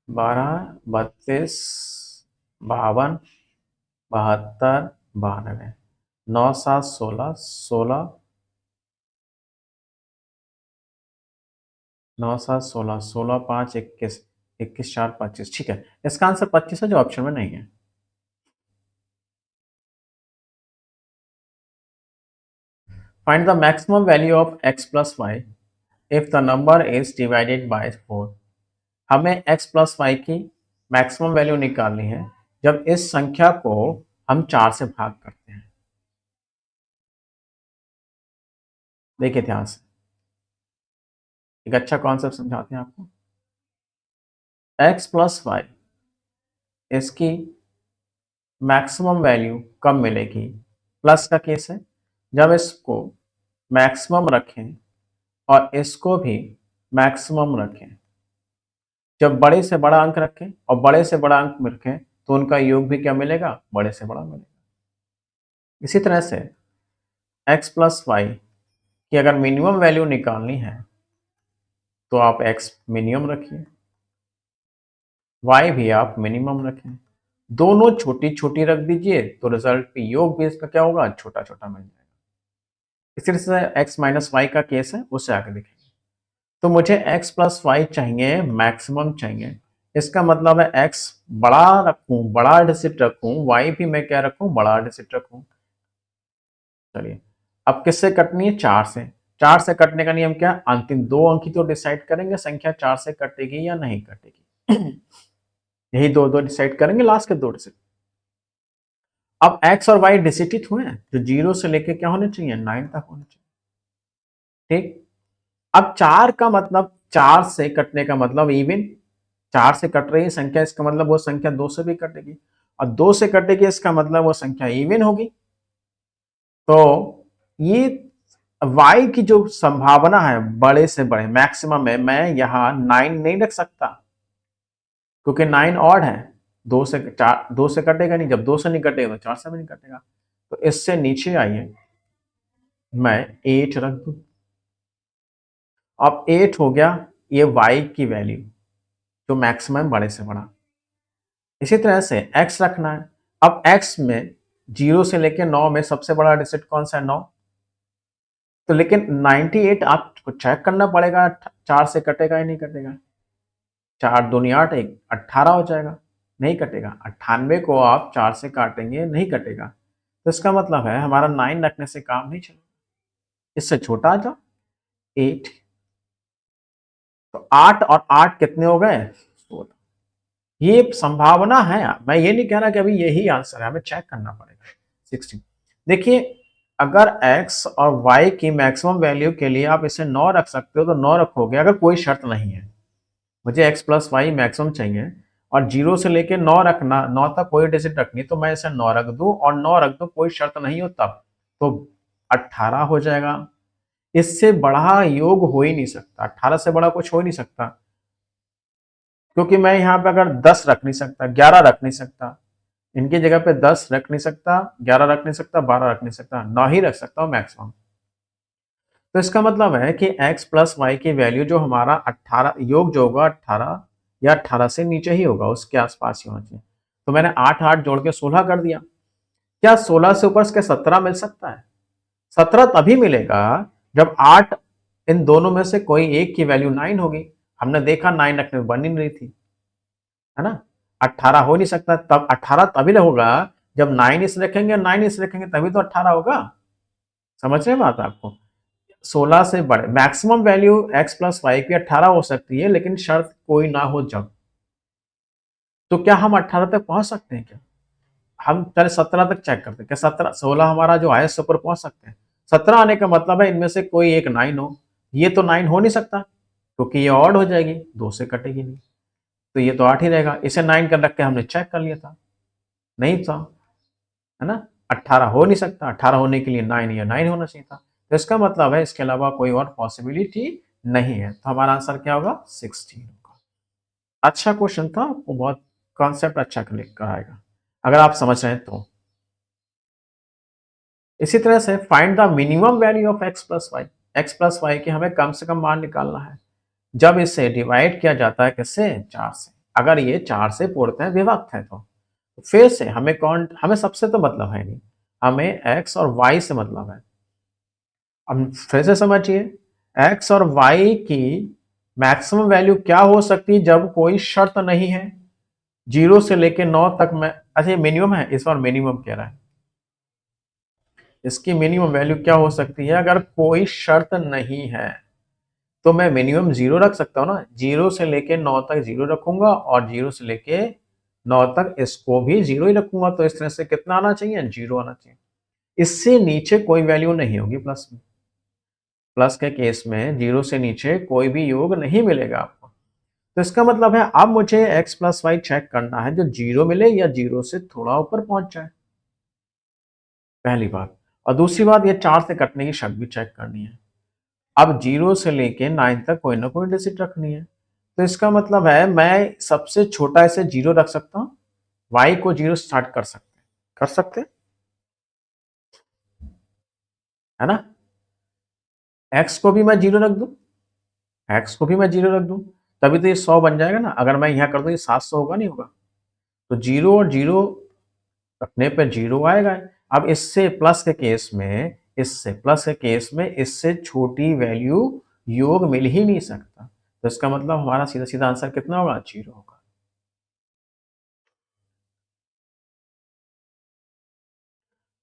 12 32 52 72 92, 9 7 16, 16 9 7 16, 16 5 21, 21 4 25। ठीक है, इसका आंसर 25 है जो ऑप्शन में नहीं है। Find the maximum value of x plus Y if the number is divided by 4। हमें x प्लस वाई की मैक्सिमम वैल्यू निकालनी है जब इस संख्या को हम 4 से भाग करते हैं। देखिए ध्यान से, एक अच्छा कॉन्सेप्ट समझाते हैं आपको। x प्लस वाई, इसकी मैक्सिमम वैल्यू कब मिलेगी? प्लस का केस है, जब इसको मैक्सिमम रखें और इसको भी मैक्सिमम रखें। जब बड़े से बड़ा अंक रखें और बड़े से बड़ा अंक में रखें तो उनका योग भी क्या मिलेगा? बड़े से बड़ा मिलेगा। इसी तरह से x प्लस वाई की अगर मिनिमम वैल्यू निकालनी है तो आप x मिनिमम रखिए, y भी आप मिनिमम रखें। दोनों छोटी छोटी रख दीजिए तो रिजल्ट भी, योग भी इसका क्या होगा? छोटा छोटा मिल जाएगा। इसी तरह से x माइनस वाई का केस है, उससे आगे देखेंगे। तो मुझे x प्लस वाई चाहिए, मैक्सिमम चाहिए। इसका मतलब है x बड़ा रखूं, बड़ा डिजिट रखूं, y भी मैं क्या रखूं? बड़ा डिजिट रखूं। चलिए, अब किससे कटनी है? 4 से। 4 से कटने का नियम क्या है? अंतिम दो अंक ही तो डिसाइड करेंगे संख्या 4 से कटेगी या नहीं कटेगी। यही दो दो डिसाइड करेंगे, लास्ट के दो डिजिट। अब x और y डिजिट हुए हैं, जो 0 से लेके क्या होने चाहिए? 9 तक होने चाहिए। ठीक, अब 4 का मतलब, 4 से कटने का मतलब इवन। 4 से कट रही है संख्या, इसका मतलब वो संख्या 2 से भी कटेगी, और 2 से कटेगी इसका मतलब वो संख्या इवन होगी। तो ये y की जो संभावना है बड़े से बड़े मैक्सिमम है, मैं यहाँ 9 नहीं रख सकता क्योंकि 9 ऑड है। 2 से 4, 2 से कटेगा नहीं, जब 2 से नहीं कटेगा तो 4 से भी नहीं कटेगा। तो इससे नीचे आइए, मैं 8 रख दूं। अब 8 हो गया ये y की वैल्यू, जो मैक्सिमम बड़े से बड़ा। इसी तरह से x रखना है। अब x में 0 से लेकर 9 में सबसे बड़ा डिजिट कौन सा है? 9। तो लेकिन 98 आपको चेक करना पड़ेगा, 4 से कटेगा या नहीं कटेगा। 4 दूनी 8, 18 हो जाएगा, नहीं कटेगा। 98 को आप 4 से काटेंगे, नहीं कटेगा। तो इसका मतलब है हमारा 9 रखने से काम नहीं चलेगा। इससे छोटा आ जाओ, 8। तो 8 और 8 कितने हो गए? 16। ये संभावना है, मैं ये नहीं कह रहा कि अभी यही आंसर है, हमें चेक करना पड़ेगा। 16। देखिए, अगर x और y की मैक्सिमम वैल्यू के लिए आप इसे 9 रख सकते हो तो 9 रखोगे, अगर कोई शर्त नहीं है। मुझे x प्लस वाई मैक्सिमम चाहिए और 0 से लेके 9 रखना, 9 तक कोई डिजिट रखनी, तो मैं इसे 9 रख दूं और 9 रख दूं, कोई शर्त नहीं हो तब तो 18 हो जाएगा। इससे बड़ा योग हो ही नहीं सकता, 18 से बड़ा कुछ हो ही नहीं सकता, क्योंकि मैं यहाँ पे अगर 10 रख नहीं सकता, 11 रख नहीं सकता, इनकी जगह पे 10 रख नहीं सकता, 11 रख नहीं सकता, 12 रख नहीं सकता, 9 ही रख सकता हूँ मैक्सिमम। तो इसका मतलब है कि x प्लस वाई की वैल्यू जो हमारा 18 योग जो होगा 18 या 18 से नीचे ही होगा, उसके आसपास ही होना चाहिए। तो मैंने 8 8 जोड़ के 16 कर दिया। क्या 16 से ऊपर इसके 17 मिल सकता है? 17 तभी मिलेगा जब 8 इन दोनों में से कोई एक की वैल्यू 9 होगी। हमने देखा 9 रखने में बन ही नहीं रही थी, है ना? 18 हो नहीं सकता, तब 18 तभी होगा जब 9 इस रखेंगे, 9 इस रखेंगे, तभी तो 18 होगा। समझ रहे हैं बात आपको? 16 से बड़े maximum value x plus Y की 18 हो सकती है, लेकिन शर्त कोई ना हो जब। तो क्या हम 18 तक पहुंच सकते हैं क्या? हम पहले 17 तक चेक करते हैं, क्या 17 16 हमारा जो है इससे ऊपर पहुंच सकते हैं? 17 आने का मतलब है इनमें से कोई एक 9 हो। ये तो 9 हो नहीं सकता, क्योंकि ये ऑड हो जाएगी, 2 से कटेगी नहीं, तो ये तो 8 ही रहेगा। इसे 9 कर रख के हमने चेक कर लिया था, नहीं था, है ना? 18 हो नहीं सकता, 18 होने के लिए 9 या 9 होना चाहिए था। तो इसका मतलब है इसके अलावा कोई और पॉसिबिलिटी नहीं है। तो हमारा आंसर क्या होगा? 16 होगा। अच्छा क्वेश्चन था, आपको बहुत कॉन्सेप्ट अच्छा क्लिक कराएगा अगर आप समझ रहे हैं तो। इसी तरह से find the minimum value of x plus Y. X plus Y की हमें कम से कम मान निकालना है जब इसे डिवाइड किया जाता है किससे? 4 से। अगर ये 4 से पूर्णतः विभक्त है तो फिर से हमें सबसे तो मतलब है नहीं, हमें x और y से मतलब है। अब फिर से समझिए, x और y की मैक्सिमम वैल्यू क्या हो सकती है जब कोई शर्त नहीं है? 0 से लेके 9 तक में, अच्छा ये मिनिमम है, इस बार मिनिमम कह रहा है। इसकी मिनिमम वैल्यू क्या हो सकती है अगर कोई शर्त नहीं है? तो मैं मिनिमम 0 रख सकता हूँ ना, 0 से लेके 9 तक 0 रखूंगा और 0 से लेके 9 तक इसको भी 0 ही रखूंगा। तो इस तरह से कितना आना चाहिए? 0 आना चाहिए। इससे नीचे कोई वैल्यू नहीं होगी प्लस में। प्लस के केस में 0 से नीचे कोई भी योग नहीं मिलेगा आपको। तो इसका मतलब है अब मुझे x प्लस वाई चेक करना है जो 0 मिले या 0 से थोड़ा ऊपर पहुंच जाए, पहली बात। और दूसरी बात, ये 4 से कटने की शर्त भी चेक करनी है। अब 0 से लेके 9 तक कोई ना कोई डिजिट रखनी है। तो इसका मतलब है मैं सबसे छोटा इसे 0 रख सकता हूँ, y को 0 स्टार्ट कर सकते है ना? x को भी मैं 0 रख दूं, x को भी मैं 0 रख दूं, तभी तो ये 100 बन जाएगा ना। अगर मैं यहाँ कर दूं ये 700 होगा, नहीं होगा? तो 0 और 0 रखने पे 0 आएगा। अब इससे प्लस के केस में इससे छोटी वैल्यू योग मिल ही नहीं सकता। तो इसका मतलब हमारा सीधा सीधा आंसर कितना होगा? 0 होगा।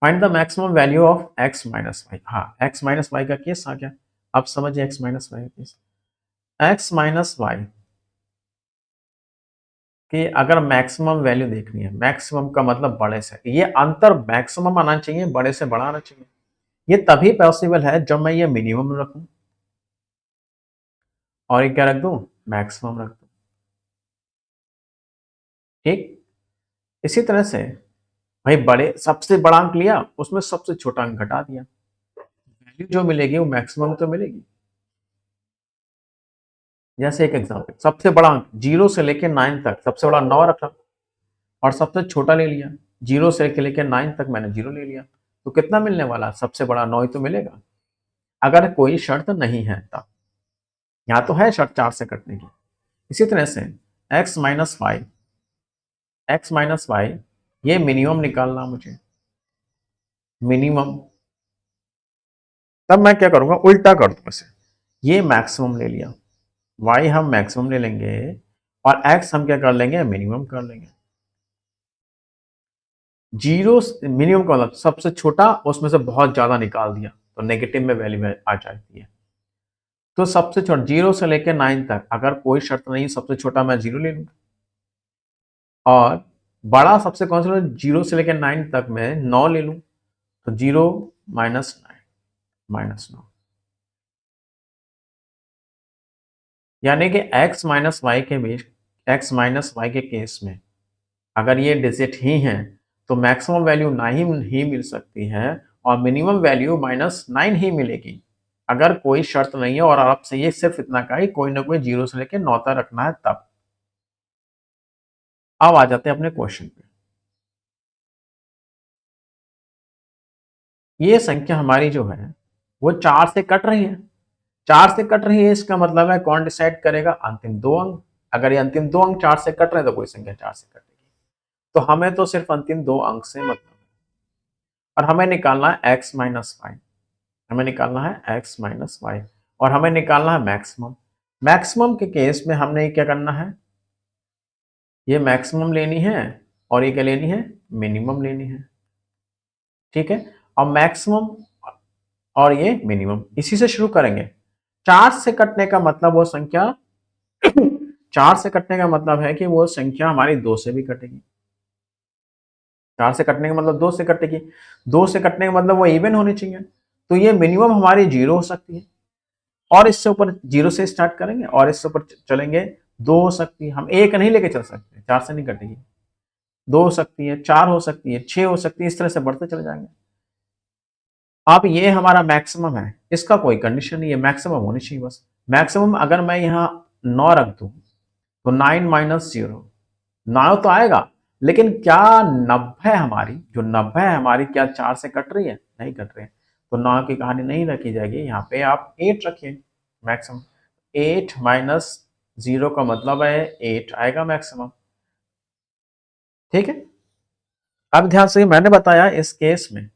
Find the maximum value of x minus Y. हाँ, x माइनस वाई का केस आ गया। अब समझिए x माइनस वाई का केस। x माइनस वाई कि अगर मैक्सिमम वैल्यू देखनी है, मैक्सिमम का मतलब बड़े से, ये अंतर मैक्सिमम आना चाहिए, बड़े से बड़ा आना चाहिए। ये तभी पॉसिबल है जब मैं ये मिनिमम रखूं और ये क्या रख दूं? मैक्सिमम रख दूं। ठीक, इसी तरह से भाई बड़े सबसे बड़ा अंक लिया, उसमें सबसे छोटा अंक घटा दिया, वैल्यू जो मिलेगी वो मैक्सिमम तो मिलेगी। जैसे एक एग्जांपल, सबसे बड़ा अंक 0 से लेके 9 तक, सबसे बड़ा 9 रखा और सबसे छोटा ले लिया, 0 से लेके 9 तक मैंने 0 ले लिया। तो कितना मिलने वाला? सबसे बड़ा 9 ही तो मिलेगा, अगर कोई शर्त नहीं है तब। यहाँ तो है शर्त 4 से कटने की। इसी तरह से x माइनस वाई ये मिनिमम निकालना मुझे, मिनिमम। तब मैं क्या करूंगा? उल्टा कर दूंगा इसे, ये मैक्सिमम ले लिया, y हम मैक्सिमम ले लेंगे और x हम क्या कर लेंगे? मिनिमम कर लेंगे। 0 मिनिमम का मतलब सबसे छोटा, उसमें से बहुत ज्यादा निकाल दिया तो नेगेटिव में वैल्यू आ जाती है। तो सबसे छोटा 0 से लेकर 9 तक अगर कोई शर्त नहीं, सबसे छोटा मैं 0 ले लूंगा और बड़ा सबसे कौन सा? 0 से लेकर 9 तक मैं 9 ले लूं, तो 0 माइनस 9 माइनस 9, यानी कि x माइनस वाई के केस में अगर ये डिजिट ही हैं तो मैक्सिमम वैल्यू ना ही मिल सकती है और मिनिमम वैल्यू -9 ही मिलेगी अगर कोई शर्त नहीं है और आपसे ये सिर्फ इतना कहा कि कोई ना कोई 0 से लेकर 9 तक रखना है तब। अब आ जाते हैं अपने क्वेश्चन पे। ये संख्या हमारी जो है वो 4 से कट रही है। 4 से कट रही है इसका मतलब है कौन डिसाइड करेगा? अंतिम दो अंक। अगर ये अंतिम दो अंक 4 से कट रहे हैं तो कोई संख्या 4 से कटेगी। तो हमें तो सिर्फ अंतिम दो अंक से मतलब है और हमें निकालना है x माइनस वाई। हमें निकालना है x माइनस वाई और हमें निकालना है मैक्सिमम। मैक्सिमम के केस में हमने क्या करना है? ये मैक्सिमम लेनी है और ये क्या लेनी है? मिनिमम लेनी है। ठीक है, और मैक्सिमम और ये मिनिमम इसी से शुरू करेंगे। 4 से कटने का मतलब वो संख्या 4 से कटने का मतलब है कि वो संख्या हमारी 2 से भी कटेगी। 4 से कटने का मतलब 2 से कटेगी। 2 से कटने का मतलब वो इवन होनी चाहिए। तो ये मिनिमम हमारी 0 हो सकती है और इससे ऊपर 0 से स्टार्ट करेंगे और इससे ऊपर चलेंगे 2 हो सकती है। हम एक नहीं लेके चल सकते, 4 से नहीं कटेगी। 2 हो सकती है, 4 हो सकती है, 6 हो सकती है, इस तरह से बढ़ते चले जाएंगे। अब ये हमारा मैक्सिमम है, इसका कोई कंडीशन नहीं है, मैक्सिमम होनी चाहिए बस। मैक्सिमम अगर मैं यहाँ 9 रख दूं तो 9 माइनस 0 9 तो आएगा, लेकिन क्या 90 हमारी जो 90 है हमारी क्या 4 से कट रही है? नहीं कट रही है। तो 9 की कहानी नहीं रखी जाएगी, यहाँ पे आप 8 रखिए मैक्सिमम। 8 माइनस 0 का मतलब है 8 आएगा मैक्सिमम। ठीक है, अब ध्यान से मैंने बताया इस केस में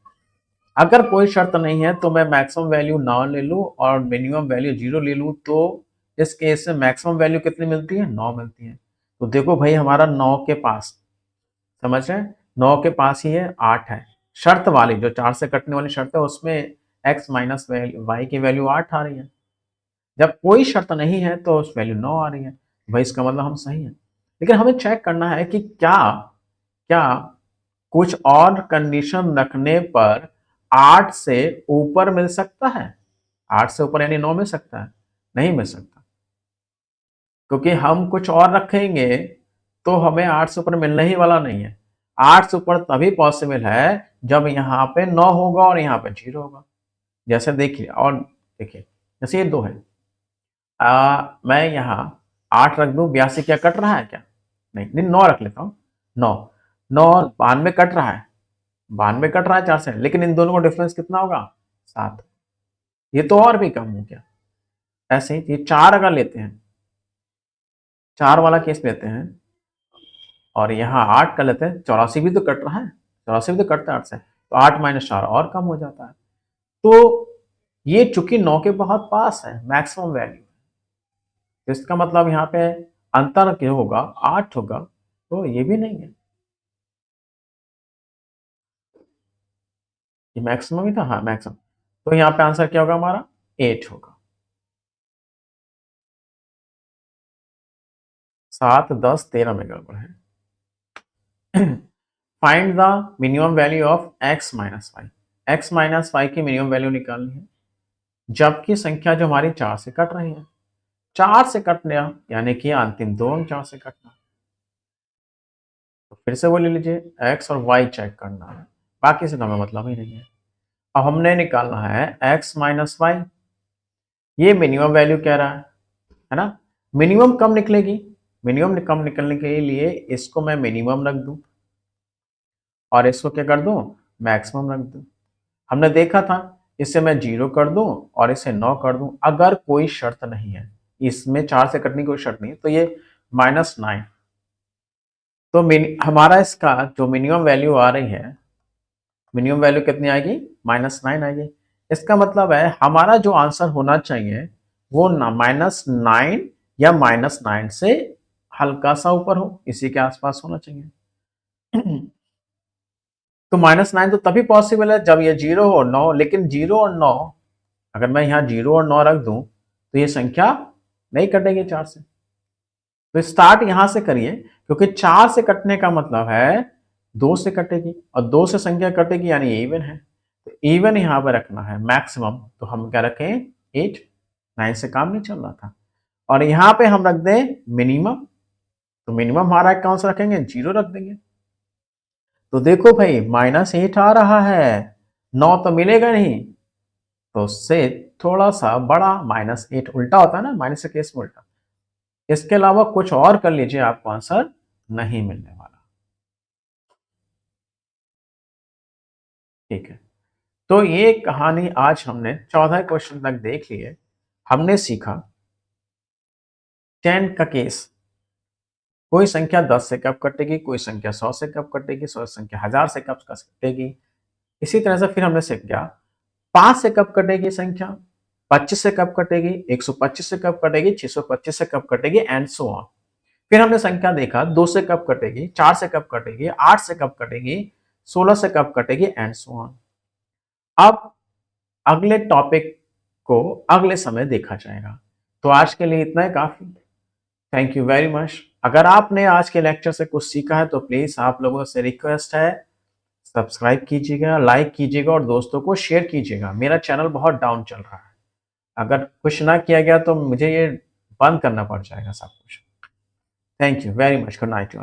अगर कोई शर्त नहीं है तो मैं मैक्सिमम वैल्यू 9 ले लूं और मिनिमम वैल्यू 0 ले लूं तो इस केस में मैक्सिमम वैल्यू कितनी मिलती है? 9 मिलती है। तो देखो भाई हमारा 9 के पास, समझ रहे हैं, 9 के पास ही है 8 है। शर्त वाली जो 4 से कटने वाली शर्त है उसमें x माइनस वाई की वैल्यू 8 आ रही है। जब कोई शर्त नहीं है तो उस वैल्यू 9 आ रही है, भाई इसका मतलब हम सही है। लेकिन हमें चेक करना है कि क्या क्या कुछ और कंडीशन रखने पर 8 से ऊपर मिल सकता है? 8 से ऊपर यानी 9 मिल सकता है? नहीं मिल सकता, क्योंकि हम कुछ और रखेंगे तो हमें 8 से ऊपर मिलने ही वाला नहीं है। 8 से ऊपर तभी पॉसिबल है जब यहाँ पे 9 होगा और यहाँ पे 0 होगा। जैसे देखिए, और देखिए जैसे ये 2 है, मैं यहाँ 8 रख दूं, 82 क्या कट रहा है क्या? नहीं नहीं, 9 रख लेता हूँ। 9 9 92 कट रहा है, 92 कट रहा है 4 से, लेकिन इन दोनों का डिफरेंस कितना होगा? 7। ये तो और भी कम हो गया। ऐसे ही ये 4 अगर लेते हैं, 4 वाला केस लेते हैं और यहाँ 8 कर लेते हैं, 84 भी तो कट रहा है, 84 भी तो कटता है 8 से, तो 8 माइनस 4 और कम हो जाता है। तो ये चूंकि 9 के बहुत पास है मैक्सिमम वैल्यू, तो इसका मतलब यहाँ पे अंतर क्या होगा? 8 होगा, तो ये भी नहीं है, ये मैक्सिमम ही था। हाँ मैक्सिमम, तो यहाँ पे आंसर क्या होगा हमारा? 8 होगा। 7 10 13 में गड़बड़ है। Find the minimum value of x minus Y. X minus Y की मिनिमम वैल्यू निकालनी है जबकि संख्या जो हमारी 4 से कट रही है। 4 से कटने यानी कि अंतिम दो अंक 4 से कटना। तो फिर से वो ले लीजिए, x और y चेक करना है, बाकी से तो हमें मतलब ही नहीं है। अब हमने निकालना है x माइनस वाई, ये मिनिमम वैल्यू कह रहा है ना? मिनिमम कम निकलेगी, मिनिमम कम निकलने के लिए इसको मैं मिनिमम रख दूं और इसको क्या कर दूं? मैक्सिमम रख दूं। हमने देखा था इसे मैं 0 कर दूं और इसे 9 कर दूं अगर कोई शर्त नहीं है, इसमें 4 से कटने की कोई शर्त नहीं है, तो ये -9। तो हमारा इसका जो मिनिमम वैल्यू आ रही है, मिनिमम वैल्यू कितनी आएगी? -9 आएगी। इसका मतलब है हमारा जो आंसर होना चाहिए वो -9 या -9 से हल्का सा ऊपर हो, इसी के आसपास होना चाहिए। तो -9 तो तभी पॉसिबल है जब ये 0 और 9, लेकिन 0 और 9, अगर मैं यहाँ 0 और 9 रख दूं तो ये संख्या नहीं कटेगी 4 से। तो स्टार्ट यहां से करिए, क्योंकि 4 से कटने का मतलब है 2 से कटेगी और 2 से संख्या कटेगी यानी इवन है, तो इवन यहां पर रखना है मैक्सिमम। तो हम क्या रखें? 8। 9 से काम नहीं चल रहा था। और यहाँ पे हम रख दें मिनिमम, तो मिनिमम हमारा कौन सा रखेंगे? 0 रख देंगे। तो देखो भाई -8 आ रहा है, 9 तो मिलेगा नहीं, तो उससे थोड़ा सा बड़ा -8 उल्टा होता है ना, माइनस के केस में उल्टा। इसके अलावा कुछ और कर लीजिए, आपको आंसर नहीं मिलने वाला। ठीक है, तो ये कहानी आज हमने 14 क्वेश्चन तक देख लिए। हमने सीखा 10 का केस, कोई संख्या 10 से कब कटेगी, कोई संख्या 100 से कब कटेगी, 100 संख्या 1000 से कब कटेगी। इसी तरह से फिर हमने सीख गया 5 से कब कटेगी संख्या, 25 से कब कटेगी, 125 से कब कटेगी, 625 से कब कटेगी, एंड सो ऑन। फिर हमने संख्या देखा 2 से कब कटेगी, 4 से कब कटेगी, 8 से कब कटेगी, 16 से कब कटेगी, एंड सो ऑन। अब अगले टॉपिक को अगले समय देखा जाएगा। तो आज के लिए इतना ही काफी। Thank you very much. अगर आपने आज के लेक्चर से कुछ सीखा है तो प्लीज आप लोगों से रिक्वेस्ट है, सब्सक्राइब कीजिएगा, लाइक कीजिएगा और दोस्तों को शेयर कीजिएगा। मेरा चैनल बहुत डाउन चल रहा है, अगर कुछ ना किया गया तो मुझे ये बंद करना पड़ जाएगा सब कुछ। Thank you very much. Good night.